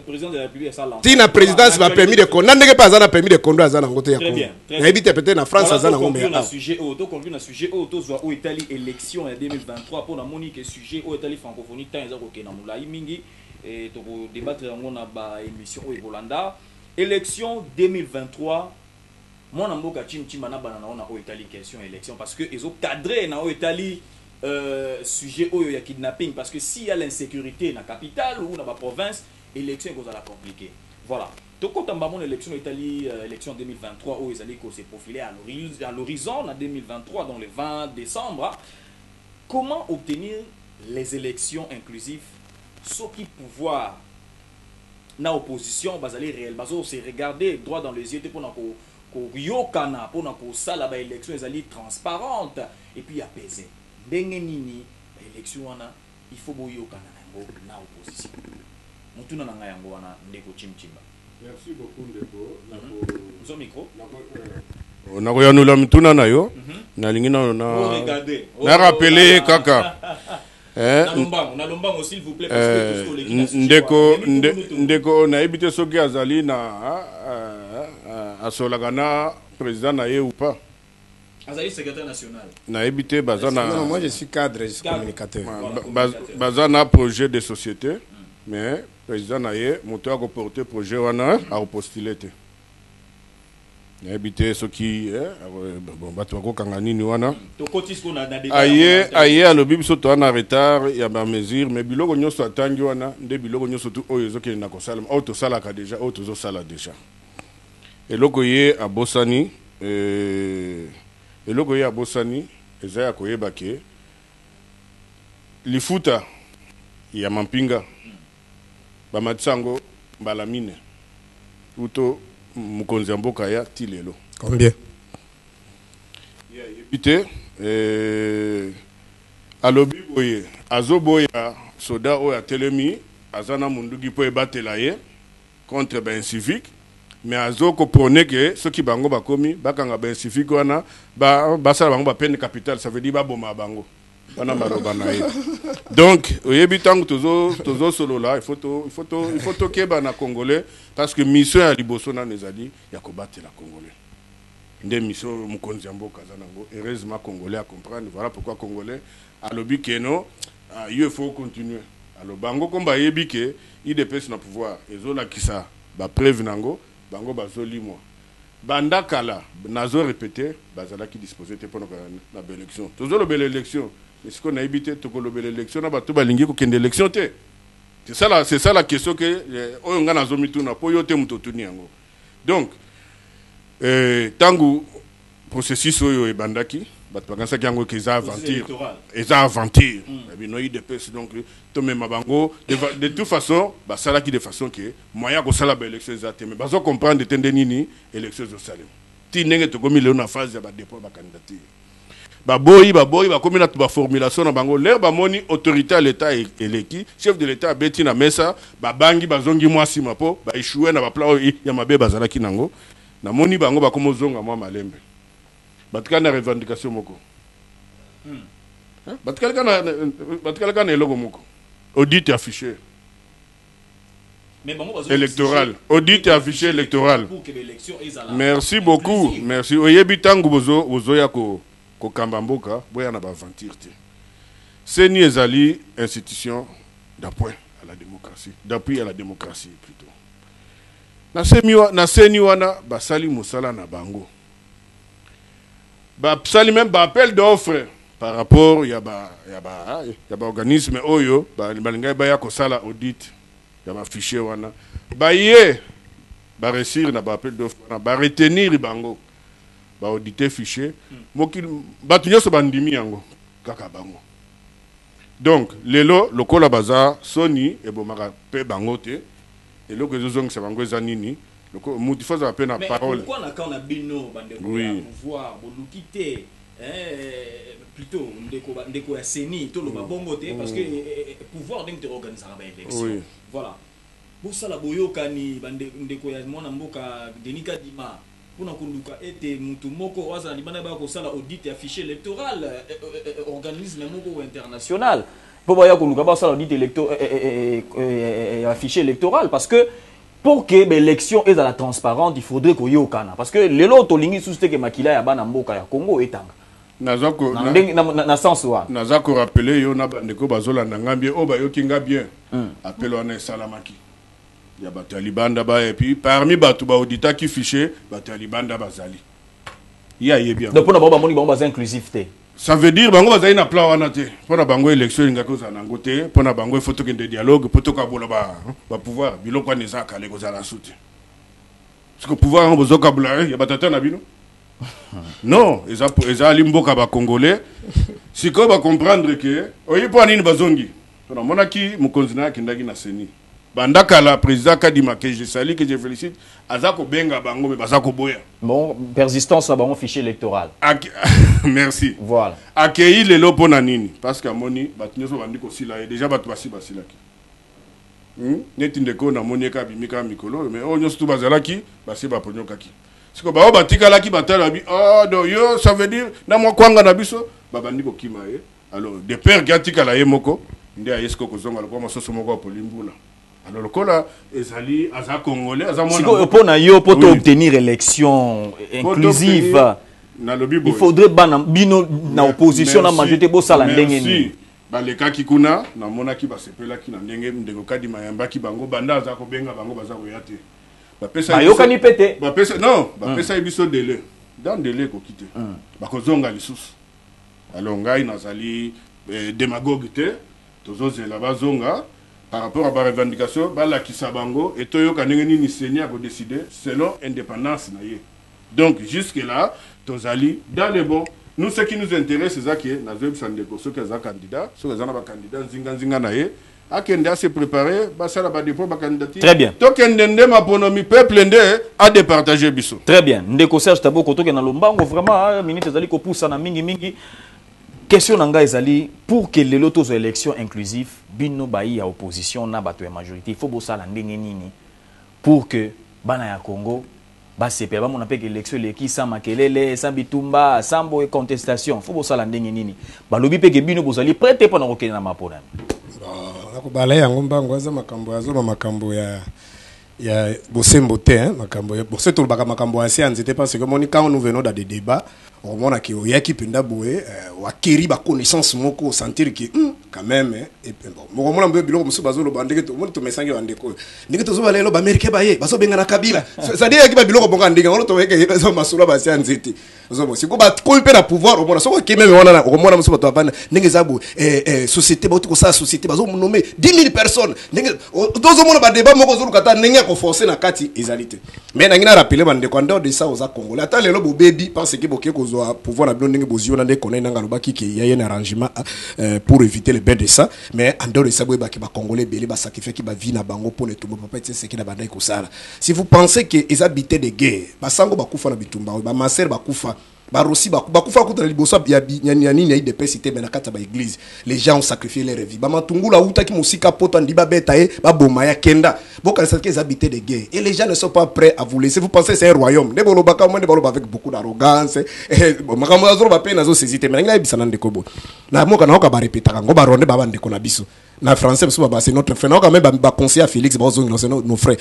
président de la République ça lance tina présidence ba permis de conduire ndenge pas na permis de conduire azana ngote ya ko na ebite peut-être na France azana ngombe na sujet auto conclure na sujet auto zo o Italie élection en 2023 pour na monique sujet o Italie francophonie tant ezako ke na mulai mingi et to débattre yango na ba émission o Evolanda élection 2023 mon amboka chimchima na banana on a o Italie question élection parce que ils ont cadré na o Italie sujet au ya kidnapping parce que s'il y a l'insécurité dans la capitale ou dans la province élection est la compliquée. Voilà. Donc quand on a mon élection Italie élection 2023 où ils allaient se profiler à l'horizon en 2023 dans le 20 décembre, comment obtenir les élections inclusives ce qui pouvoir na opposition bazali réel bazo se regarder droit dans les yeux pour na ko yokana pour na ko sala ba élection ezali transparente et puis apaisée. Ndenge nini élection wana il faut boyokana nango na opposition mutuna na yango wana ndeko chimchimba Merci beaucoup Ndeko. Son micro. Nakoyanula mituna na yo. Nalingi na rappelé kaka. Nalombango s'il vous plaît parce que tout ce Ndeko na ebité soki azali na asolagana président na ye ou pas. Azali secrétaire national. Na ebité bazana. Non, moi je suis cadre, je suis communicateur. Bazana projet de société mais président na ye moto a porter projet wana a postuler te. Na ebité soki bon bato ko kanga nini wana. To kotisko na débat. Aye alobi biso to na retard ya ba mesure mais biloko nyonso atangi wana nde biloko nyonso tu oyo ezokende na kosala auto sala ka déjà auto zo sala déjà. Eloko ye abosani eloko ye abosani eza ya koyeba ke lifuta ya mampinga bamatsango mbala mine uto mukonzi ya mboka ya tilelo Combien? ya yebite alobi boye azoboya soda oyo atelemi azana mundugi po ebatela ye contre ben civique mais azoko prôner que ceux qui bango bakomi bakanga ben civique wana basala bango ba peine capitale, ça veut dire ba boma bango wana maroba na ye. Donc oyebi tango tozo solo là il faut to keba na congolais parce que mission ya liboso na nezali ya kobatela congolais nde mission mukonzi ya mboka zanango. Heureusement congolais à comprendre, voilà pourquoi congolais alobi que non il faut continuer alors bango komba yebi que IDPS na pouvoir ezola kisa ba preuve nango bango bazoli moi banda kala nazo répéter bazala qui disposer te pour na élection toujours le belle élection mais ce qu'on a évité to ko belle élection na bato balingi ko kende élection te. C'est ça la question que oyo nga nazo mituna po yote mutotuni yango. Donc tangu processus oyo e bandaki bato bakanisa yango ke za aventure eza aventure bino IDPS donc to même bango de toute façon ba sala qui de façon que moya ko sala ba élection ezate mais bazo comprendre tende nini élection zo salem ti nenge to komi le na phase ya ba dépôt ba candidature ba boyi ba komi na ba formulation na bango l'air ba moni autorité à l'état eleki chef de l'état beti na mesa ba bangi bazongi mwasi mapo ba échouer na ba plan ya mabe bazala ki nango na moni bango ba komo zonga mwa malembe batkana revendication moko batkana na eloko moko audit affiché électoral audit affiché électoral. Merci beaucoup, merci oyebi tangu bozo ya ko kamba mboka boya na ba aventure te seni ezali institution d'appui à la démocratie plutôt na seni wana basali musala na bango basali même ba appel d'offre par rapport ya ba organisme oyo balinga ba ya kosala audit ya ba fichier wana ba réussir na ba appel d'offre na ba retenir bango ba auditer fichier mokil batu nyoso bandimi yango kaka bango. Donc lelo lokola baza soni ebomaka pe bango te eloko ezozongisa bango eza nini loko mutu faut appeler na parole. Pourquoi na quand on a bino bande pouvoir bolukité plutôt ndeko ya seni to lo babongo te parce que pouvoir d'inter organiser ba élection voilà pour ça la boyokani bande ndeko ya mwana mboka Denika Dima pour na kunduka ete mutu moko waza libana ba ko sala audit ya fichier électoral organisme moko international pour boya kunduka ba sala audit électoral fichier électoral parce que pour que l'élection est à la transparente il faudrait qu'on y ait parce que les lots lingi susté que makila ya bana mboka ya Congo etanga nazako na sens wa nazako rappeler yo na ndeko bazola na ngambie o ba yokinga bien appel wana salamaki ya bato libanda ba et puis parmi bato ba audita qui fiché bato libanda bazali ya yebi donc pour na ba moni ba inclusif te ça veut dire bango bazali na plan wana te pona bango élection ngako za nango te pona bango photo de dialogue poto ka bola ba pouvoir biloko ne za kale ko za la soute parce que pouvoir on bozoka bula ya batata na bino non eza limboka ba congolais siko ba comprendre que oyi po nini bazongi pona monaki mukonzi na kindaki na seni bandaka la président Kadima que je salue que je félicite azako benga bango mais bazako boya bon persistance à bon fichier électoral merci voilà accueilli les lots pour nini parce que moni batunyo so bandiko sila et déjà batu basi basilaki neti ndeko na monieka bimika mikolo mais on nyos tout bazalaki basi ba ponyokaki siko ba batikalaki batala bi do yo ça veut dire na mwa kwanga na biso babandi ko kima ye alors de père gatikala ye moko ndia yesko kozonga lokwa masoso moko polimbula alors lokola ezali aza congolais aza mwana siko pour na yo pour obtenir élection inclusive il faudrait bino na opposition na majorité bo sala ndenge ni balekaki kuna namonaki basepelaki na ndenge ndeko kadi mayambaki bango banda aza kobenga bango baza koyate bapesa ayokani pete bapesa non bapesa biso délai dans délai ko kite bakozonga lisusu alors ngai nazali démagogue te tozozela bazonga par rapport à la revendication balakisa bango et toyoka ndenge nini seigneur ko décider selon indépendance na ye donc jusque là tozali dans le bon. Nous, ce qui nous intéresse, c'est que nous avons ceux qui sont candidats, ceux qui sont candidats, Zinga Naye, à Kenda se préparer, ça va dépôt ma candidature. Très bien. Donc, ma bonomie peuple à départager biso. Très bien. Ndeko Serge Tabo koto ke na lombango vraiment minute ezali ko poussa na mingi. Question nanga ezali pour que les lotos aux élections inclusives bino bayi à opposition na bato ya majorité, il faut bossa la ndenge nini pour que bana ya Congo basepe ba mona peke élection leki sa makelele sa bitumba sambo et contestation faut bossa la ndenge nini balobi peke bino bozali prêter pendant kokena mapona ko bala yango mbango za makambo azo makambo ya bosembo te hein makambo ya bosse to baka makambo ya science te parce que moni quand nous venons dans des débats on mona ki oyaki penda boé wa keri ba connaissance moko sentir que quand même et bon mo mona mbe biloko musu bazolo bandeke to moni to mesangi bandeko ndike to zo balelo ba americain ba ye bazo benga na kabila ça dit ki ba biloko bonga ndike ngolo to weke zo masula ba science te zo bo siko ba ko pe na pouvoir o mona so ko keme wana o mona musu bato abana ndenge zabu société ba to sa société bazo nommer 10 000 personnes ndenge dozo mona ba débat moko zo lukata ndenge ko forcer na kati ezalité mais na ngina rappeler bandeko ando de ça aux congolais ata lelo bo baby parce que boké ko pouvoir na blonde bozio na ndeko na ngalo baki ki y a un arrangement pour éviter le bain de ça mais en dehors de ça ba congolais belé ba sacrifier ki ba vie na bango pour ne tomber papa tse ce qui na bandai ko sala si vous pensez que ils habitaient de guerre ba sango ba kufa na bitumba ba maser ba kufa barosi bakufa kuta liboso ya nini ya IDP cité mais na kata ba église les gens ont sacrifié leur vie ba matungula uta ki musika poto ndiba beta e ba boma ya kenda boka ça qu'ils habitaient de guerre et les gens ne sont pas prêts à vous laisser vous pensez c'est un royaume ne bolo baka mo ne bolo avec beaucoup d'arrogance makamo azoro ba pe nazo sésité mais ngai bisana ndeko bo na moka na ba répéter ngo ba ronde ba ndeko na biso na français c'est notre frère quand même ba conseiller à Félix bazong nos frères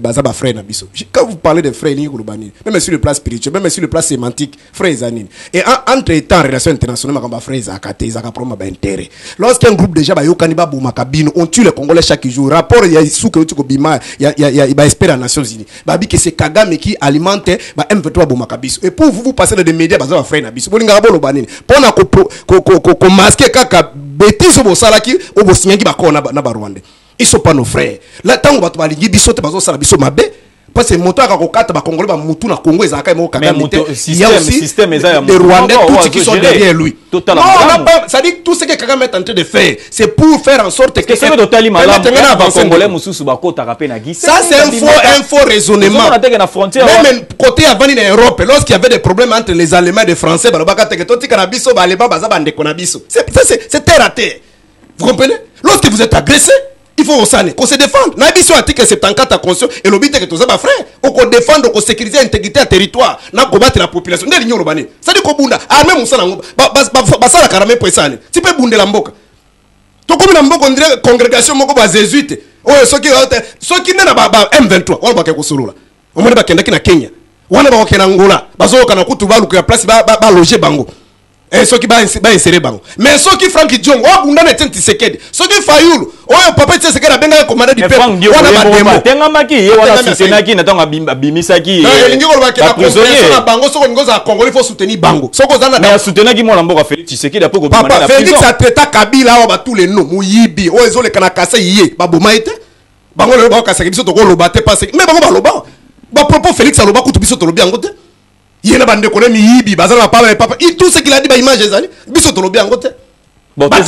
baza ba frère na biso quand vous parlez de frères ni kolobani même sur le plan spirituel même sur le plan sémantique frères zanine et entre temps relations internationales makamba frères zakate zaka proma ba intérêt lorsqu'un groupe déjà ba yokani ba boma kabino on tue les Congolais chaque jour rapport ya souke uti ko bima ya ba espérer aux Nations Unies ba bi que c'est Kagame qui alimente ba M23 boma kabiso et pour vous passez dans des médias baza ba frère na biso bolinga ba lobani pona ko masquer kaka bêtise bo salaki o bo qui va na ba Rwanda ils sont pas nos frères là tango ba to balingi biso te bazo sala biso mabe parce que moto aka kokata ba congolais ba mutu na Congo ezaka mo kaka système eza les Rwandais tous qui sont derrière lui totalement non ça dit tout ce que Kagame est en train de faire c'est pour faire en sorte que c'est totally malade ba congolais mususu ba kota rapé na gisi ça c'est un faux raisonnement même côté avant en Europe lorsqu'il y avait des problèmes entre les Allemands et les Français ba baka teke toti kana biso ba leba baza ba ndeko na biso c'est terre à terre. Vous comprenez? Lorsque vous êtes agressé, il faut qu'on se défende. N'a pas article 74 à conscience et le but est que tous les frères, on défendre, on sécuriser l'intégrité du territoire, on combattre la population. Ça dit qu'on bunda, armée moussa nango, basa la karame pour ça. Tu peux bunda la mboka. Tu comme la mboka on dirait congrégation moko ba jésuite. Oh ceux qui n'a pas M23, on va quelque chose là. On va kenda ki na Kenya. On va kena Angola. Bazo kana kutu ba luku ya place ba loger bango. Et ceux qui va insérer bango mais ceux qui Frank Diong o bunda na tenti sekedi ceux qui Fayulu o papa tse sekedi benga commandant du peuple wana ba demo tenga maki ye wana soutenaki na tonga bimisaki na elingi ko ba kena compréhension na bango soko ngoza Congolais faut soutenir bango soko zana mais soutenaki mo lamboka Félix Tshisekedi apo ko bimana na prison Félix a traité Kabila ba tous les noms muyibi o ezole kana kasa yé ba boma ete bango le ba kasa biso to ko lobate parce mais bango ba loba ba propos Félix aloba kutu biso to lobi angote yena bande kone mi yibi bazana papa tout ce qu'il a dit ba image ezali biso to lobi angote bon donc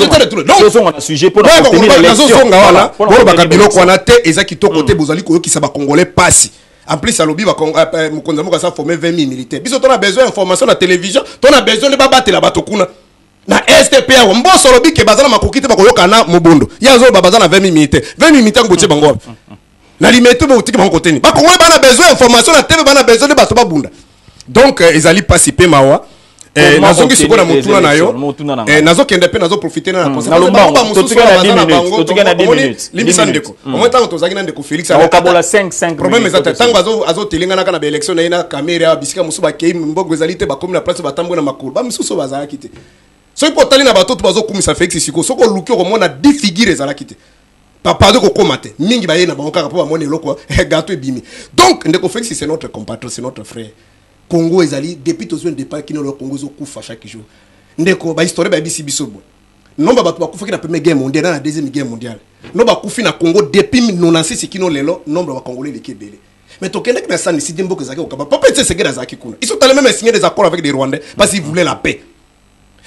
on a sujet pour obtenir l'élection voilà pour ba kabilo kona te ezaki to côté bozali ko yokisa ba congolais passe en plus alobi ba mukonza mo ka sa former 20 000 militaires biso to na besoin d'information na télévision to na besoin de ba battre la bato kuna na STPA mboso lobi ke bazana makokite bakoyoka na mobondo ya zo babazana 20 minutes ngotie bango na limite bo utiki bango koteni ba kongo bana besoin information na tebe bana besoin de bato babunda donc ezali pasi pe mawa nazongi sikola motuna na yo nazokende pe nazoprofiter na conseil na mususu bazana bango tokena 10 minutes limisa ndeko omwe tango tozaki na ndeko Félix akabola 5 problème ezata tango azotelinga na kana ba election na ina caméra bisika mususu ba kei mbongo ezali te ba komi na place batambo na makulu ba mususu bazalaki te so ipo tali na bato bazo kumisa Félix siko soko luki ko mona 10 figures ezalaki te papa de ko komate mingi ba yena bango kaka po ba mona eloko gâteau ebimi donc ndeko Félix c'est notre compatriote c'est notre frère Congo ezali depuis tozo départ kino le Congo zo kufa chaque jour ndeko ba histoire ba bisi biso bo nomba bato bakufa ki na première guerre mondiale na deuxième guerre mondiale nomba kufi na Congo depuis 96 kino lelo nombre ba congolais les kebele mais tokende na sani si dembo kezaki okaba papa tse segera zaki kuna ils sont allés même signer des accords avec les Rwandais parce qu'ils voulaient la paix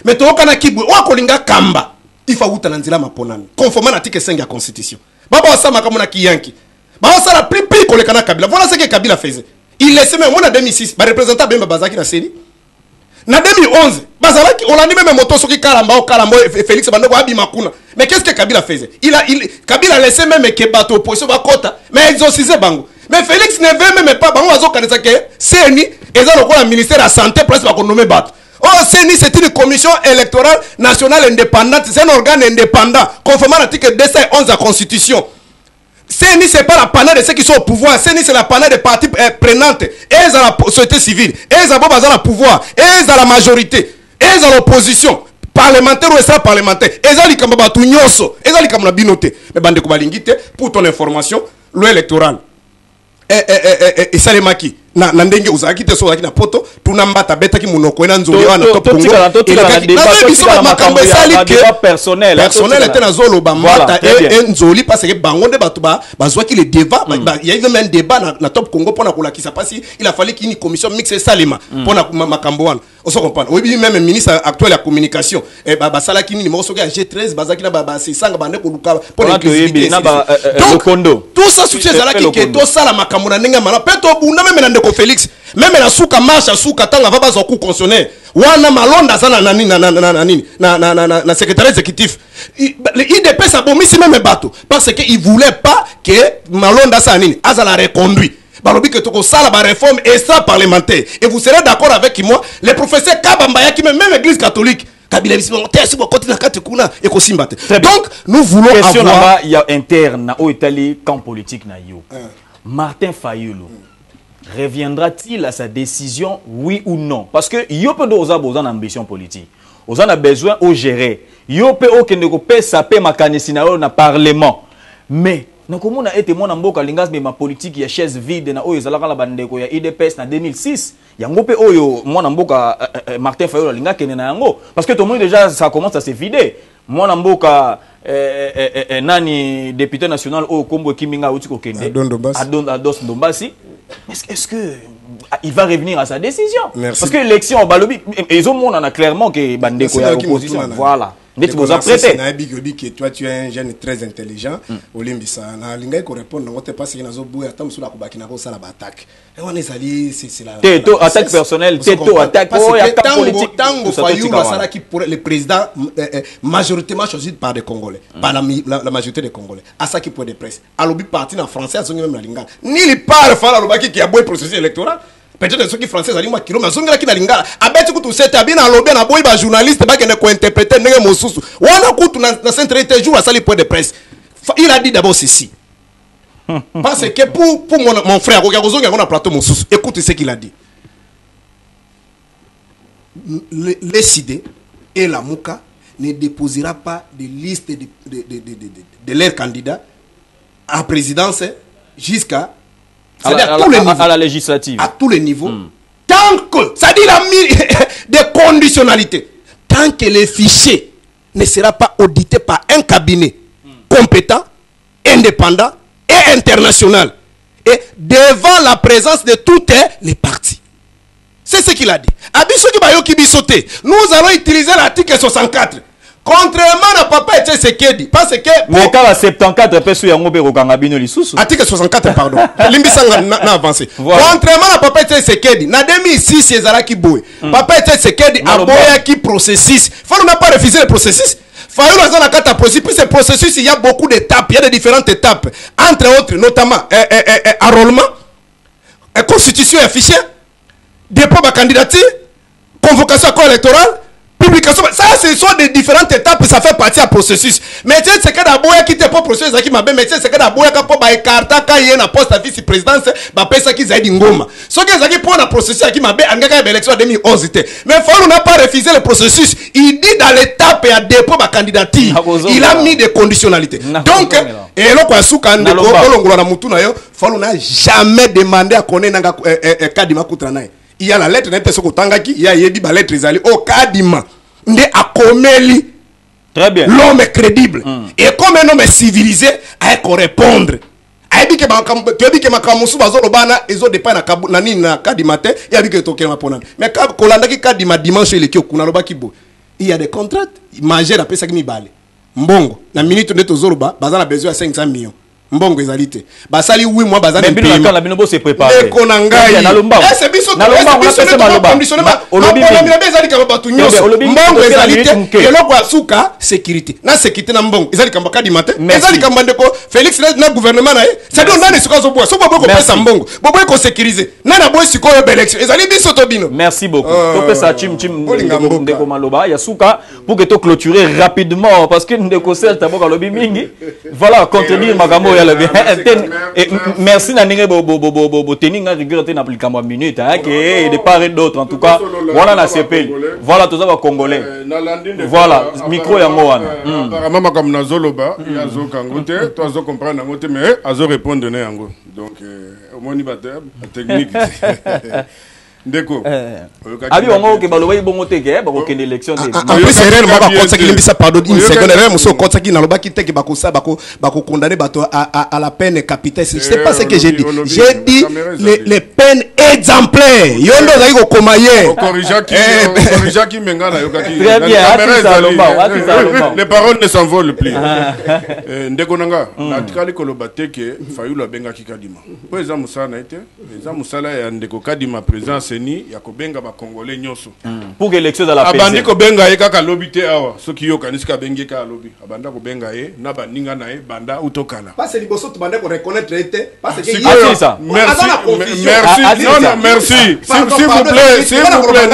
mais tokana kibwe wa kolinga kamba il faut uta nzila maponani conformément à l'article 5 de la constitution baba wasama kama na kiyanki baba sala plus kolekana Kabila voilà ce que Kabila faisait. Il laissait même, en 2006, les représentants de Bazaki na série. En 2011, Bazalaki, on a dit même moto soki Kalamba, Félix Bandego Abimakuna. Mais qu'est-ce que Kabila faisait? Kabila laissait même que bateau opposition Bakota, mais exorcisé Bango. Mais Félix ne veut même pas Bango Azo Kanezake, CENI, et ça le ministère de la Santé, presque va qu'on nomme Bat. Oh, CENI, c'est une commission électorale nationale indépendante, c'est un organe indépendant, conformément à l'article 211 de la Constitution. CENI, c'est pas la panade de ceux qui sont au pouvoir. CENI, c'est la panade des parties prenantes. Elles ont la société civile. Elles ont le pouvoir. Elles ont la majorité. Elles ont l'opposition. Parlementaire ou extra-parlementaire. Elles ont les kambabatou nyoso. Elles ont les kamabinoté. Mais bande kobalingite, pour ton information, loi électorale. Et Salemaki. Na ndenge uzaki te so na poto tunambata beta ki munoko na nzoli wana top Congo personnel était na zolo ba mata et nzoli parce que bango de bato ba zwaki le débat il y a eu même un débat na top Congo pour na kolakisa parce il a fallu qu'une commission mixte Salema pour na makambo wana on se comprend oui même ministre actuel de la communication et ba sala ki ni mo soki à G13 bazaki na ba sanga bande ko luka pour l'inclusivité donc tout ça soutien zala ki ke to sala makambo na ndenge mala peto bunda même na Félix même la souka marche souka tanga va bazo coup constitutionnel wana malonda sana na secrétaire exécutif IDP ça bomisi même bateau parce que il voulait pas que malonda ça nini azala reconduit balobi que toko sala ba réforme extra parlementaire et vous serez d'accord avec moi les professeurs Kabamba ya qui même église catholique Kabila bisi bon tesi bo côté na kati kuna et ko simbate donc nous voulons question avoir il y a interne au Italie camp politique na yo Martin Fayulu reviendra-t-il à sa décision, oui ou non? Parce que yo peut avoir besoin d'ambition politique. On a besoin de gérer. Yo peut aucun saper ma canesina na parlement. Mais na comment on a été mon amboka lingas mais ma politique ya chaise vide na oyo zalaka la bandeko ya IDPS na 2006. Yango pe oyo mon amboka Martin Fayulu linga kenena yango parce que tout le monde déjà ça commence à se vider. Mon amboka nani député national au Kombo Kiminga Outiko Kende Ados Ndombasi. Est-ce que il va revenir à sa décision? Merci. Parce que l'élection au Balobi, ils ont on a clairement que Bandeko est l'opposition. Voilà. Vous apprêtez. Toi, tu es un jeune très intelligent. Olimbisa, na linga ko répondre non pas parce que nazo bouya tam sula ko bakina ko sala attaque. Et on est allé c'est la Teto attaque personnelle, Teto attaque politique. Tango Fayou basala qui pour le président majoritairement choisi par des Congolais, par la majorité des Congolais. À ça qui pour des presse. Alobi parti en français, à même la linga. Ni li par fala lobaki qui a beau processus électoral. Peut-être ceux qui français ali moi kilo mazonga ki na lingala abeti kutu seta bina lobe na boy ba journaliste ba kende ko interpréter ndenge mosusu wana kutu na centralité jour à sali point de presse il a dit d'abord ceci parce que pour mon frère Rogakozonga on a plateau mosusu écoute ce qu'il a dit les CID et la Mouka ne déposera pas de liste de leurs candidats à présidence jusqu'à à la législative. À tous les niveaux. Tant que, ça dit la des conditionnalités. Tant que les fichiers ne sera pas audité par un cabinet compétent, indépendant et international. Et devant la présence de toutes les parties. C'est ce qu'il a dit. Nous allons utiliser l'article 64 contrairement à Papa Tshisekedi, parce que mais quand la 74 personnes yango be kokanga bino lisusu article 64 pardon limbisanga na avancé contrairement à Papa Tshisekedi na 2006 ezalaki boy Papa Tshisekedi aboya ki processus faut n'a pas refuser le processus Fayou dans la carte processus puis ce processus il y a beaucoup d'étapes il y a de différentes étapes entre autres notamment enrôlement constitution et fichier dépôt de candidature convocation à corps électoral publication, ça ce sont des différentes étapes, ça fait partie du processus. Mais tu sais, c'est que d'abord qui te pas processus qui m'a bien, mais tu sais, c'est que d'abord quand pour ba écarta quand il y a un poste à vice présidence, ba pesa qui zaidi ngoma. Ce que ça qui pour un processus qui m'a bien, engagé à l'élection 2011 était. Mais faut n'a pas refusé le processus. Il dit dans l'étape et à dépôt ma candidature, il a mis des conditionnalités. Donc, et là quoi sous quand on na mutu na yo, faut n'a jamais demandé à connaître nanga kadima kutranaye. Il y a la lettre nette soko tangaki, il y a yebi ba lettre ezali au kadima nde akomeli. Très bien. L'homme est crédible. Et comme un homme est civilisé, à répondre. Ayebi ke tu as dit que makamusu bazolo bana ezo depa na nani na kadima te, il y a dit que toke ma ponana. Mais quand kolanda ki kadima dimanche le kyo kuna loba kibo. Il y a des contrats majeurs après ça qui mi balé. Mbongo na minute nde tozoloba bazana besoin à 500 millions. Mbongo ezalité basali 8 mois bazana mais bino la bino se préparer mais konangai c'est biso na lomba on appelle ça maloba olobi ezali kama batu nyonso mbongo ezalité eloko asuka sécurité na sécurité na mbongo ezali kamba kadi matin ezali kamba ndeko Félix na gouvernement na c'est donc nani sikozo bois so bobo ko pesa mbongo bobo ko sécuriser nana boy sikoyo élection ezali biso to bino. Merci beaucoup to pesa chim ndeko maloba ya suka pour que to clôturer rapidement parce que ndeko sel taboka lobi mingi voilà contenir makambo. Merci Nanine Bobo Tening à rigueur na plus qu'à minute et de part et d'autre en tout cas voilà la CP voilà tout ça va congolais voilà micro ya moana apparemment comme nazoloba ya zo kangote toi zo comprendre ngote mais azo répondre na yango donc au moni bateur technique Ndeko. Abi ongo ke baloba ibongo teke ba ko kende élection de. En plus c'est réellement ba konsa ki limbisa pardon une seconde réellement so konsa ki na loba ki teke ba ko sa ba ko condamner bato à la peine capitale. C'est pas ce que j'ai dit. J'ai dit les peines exemplaires. Yondo za ko komaye. Corrija ki menga na yokaki. Très bien. Les paroles ne s'envolent plus. Ndeko nanga na tikali ko loba teke Fayulu benga ki kadima. Po eza musala ete eza musala ya ndeko kadima présence ni ya kobenga ba congolais nyoso pour que l'élection dans la paix abandi ko benga ye kaka lobby te awa soki yo kanisika bengi ka lobby abanda ko benga ye na baninga na ye banda utokala parce liboso to banda ko reconnaître ete parce que ça merci non merci s'il vous plaît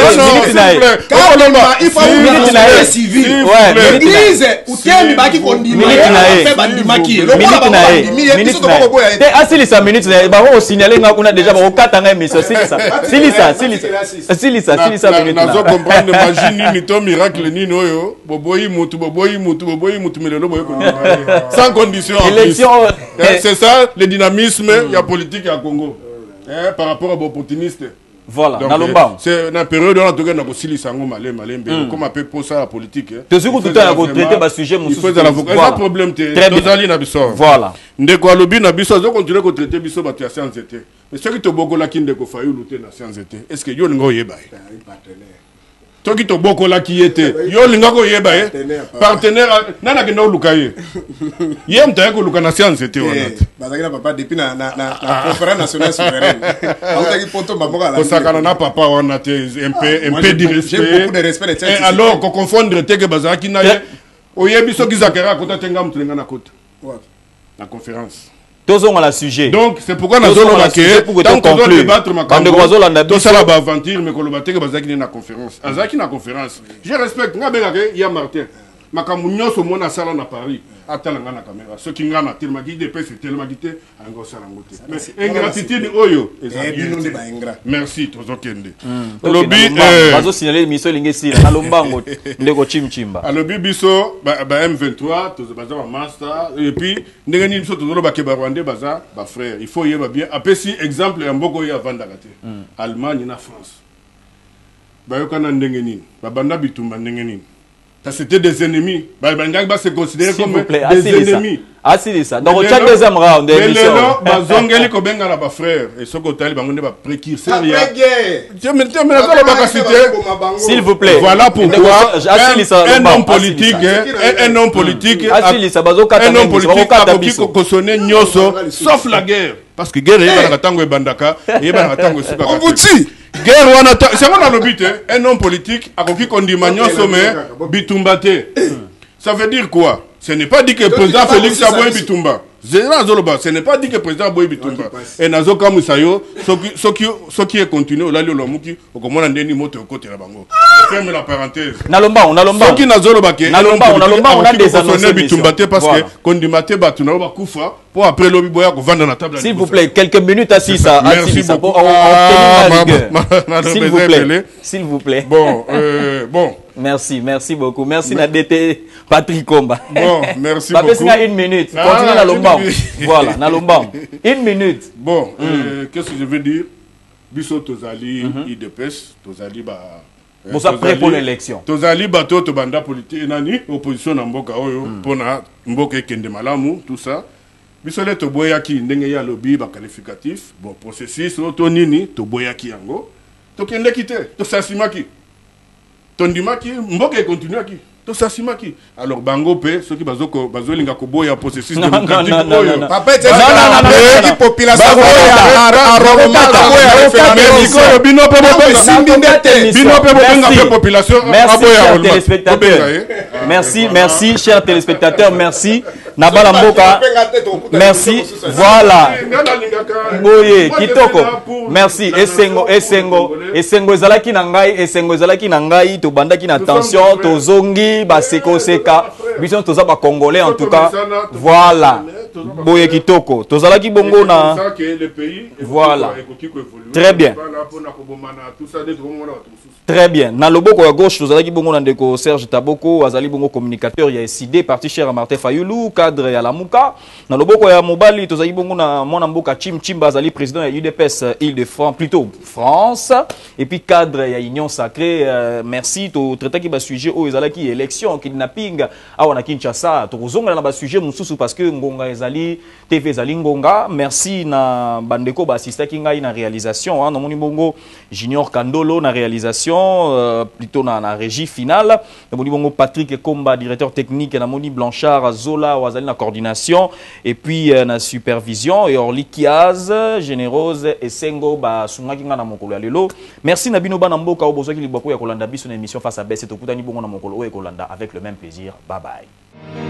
non il faut une civil l'église utemi baki kondima pe bandimaki lokola ba bandimi biso to ko boya te asili sa minute ba ko signaler nga kuna déjà ba ko katanga mission silisa minute nazo comprendre magie nini to miracle nini oyo boboyi mutu melelo boyo sans condition élection c'est ça le dynamisme ya politique ya Congo par rapport à opportuniste. Voilà, c'est une période où on a tout na kosilisa ngo malembe comme appelle pour ça la politique. Tu sais que tout à traiter ba sujet mon il faut un problème tozali na biso. Voilà. Ndeko alobi na biso zo continuer ko traiter biso ba tu science été. Mais ce qui te bokola ki ndeko Fayulu te na science été. Est-ce que yo ngo yeba to ki to bokola ki yete yo linga ko yeba partenaire nana ke no lukaye ye mta ko luka na science été wana bazakina papa depuis na conférence nationale souveraine autaki poto mamoka la ko sakana na papa wana te un peu de respect j'ai beaucoup de respect et alors ko confondre te ke bazaki na ye oyebi so ki zakara ko tatenga mtulenga na kota la conférence tous on a sujet. Donc c'est pourquoi nous allons marquer tant qu'on doit débattre ma campagne. Tout ça là va aventure mais qu'on le batte que bazaki na conférence. Azaki na conférence. Je respecte ngabenga ke ya Martin. Makambu nyonso mona sala na Paris. Atalanga na caméra. Ce qui ngana tellement qui dépasse tellement quitté ango sala ngote. Mais ingratitude oyo merci tozokende. Lobi bazo signaler mission lingesi na lombango ndeko chimchimba. Alobi biso ba M23 tozo baza ba master et puis ndengeni biso tozolo ba keba Rwanda baza ba frère. Il faut yeba bien apesi exemple ya mboko ya vandaka te. Allemagne na France. Ba yokana ndengeni ba banda bitumba ndengeni. Ça c'était des ennemis. Bah se considérer comme des ennemis. asilisa donc chaque deuxième round d'émission lelo bazongeli kobenga na ba frère et soko tali bango ne ba précurseur ya s'il vous plaît voilà pourquoi un homme politique un homme politique akoki kokosone nyonso sauf la guerre parce que guerre yeba na tango ebandaka yeba na tango suka guerre wana c'est on le but un homme politique akoki kondima nyonso mais bitumba te ça veut dire quoi? Ce n'est pas dit que le président Félix Aboye Bitumba. Ce n'est pas dit que le président Aboye Bitumba. Et Nazoka Moussayo, ce qui est continué, là, le Lomuki, au comment on a des mots de côté là bango. Ferme la parenthèse. Nalomba, on a ce qui Nazoloba, on a des annonces Bitumba parce que Kondimate Batuna va Koufa pour après l'Obi Boya qu'on vende dans la table. S'il vous plaît, quelques minutes assis ça. Merci beaucoup. S'il vous plaît. S'il vous plaît. Bon. Merci beaucoup. Merci Nadete Patrick Komba. Bon, merci beaucoup. Une minute. Continuez na Lombang. Voilà, na Lombang. Une minute. Bon, qu'est-ce que je veux dire? Biso Tozali, IDPS, Tozali ba. Vous êtes prêt pour l'élection? Tozali bato to banda politique nani opposition na mboka oyo pona mboka kende malamu tout ça. Biso le to boyaki ndenge ya lobby ba qualificatif. Bon, processus to nini to boyaki yango. To kende kite, to sasimaki. Tondimaki mboka continue ki to sasimaki alors bango pe ceux qui bazolinga koboya processus démocratique oyo papa non population merci chers téléspectateurs merci Nabala Mboka merci voilà boye kitoko merci esengo ezalaki na ngai to bandaki na tension to zongi ba seka biso toza ba congolais en tout cas voilà boye kitoko tozalaki bongo na voilà très bien très bien na loboko ya gauche tozalaki bongo na ndeko Serge Taboko azali bongo communicateur ya SID parti cher à Martin Fayulu cadre ya Lamuka na loboko ya mobali tozalaki bongo na mwana mboka Chimba azali président ya UDPS Île-de-France plutôt France et puis cadre ya Union Sacrée merci to traitaki ba sujet o ezalaki élection kidnapping awa na Kinshasa to kozonga na ba sujet mususu parce que ngonga ezali TV ezali ngonga merci na bandeko ba assistaki ngai na réalisation na moni bongo Junior Kandolo na réalisation plutôt na régie finale na moni bongo Patrick Komba directeur technique na moni Blanchard Zola wazali na coordination et puis na supervision et Orly Kiaz Générose et Sengo ba sungaki nga na mokolo ya lelo merci na bino bana mboka obozaki liboko ya kolanda biso na émission face à baisse et tokutani bongo na mokolo o ekolanda avec le même plaisir bye bye.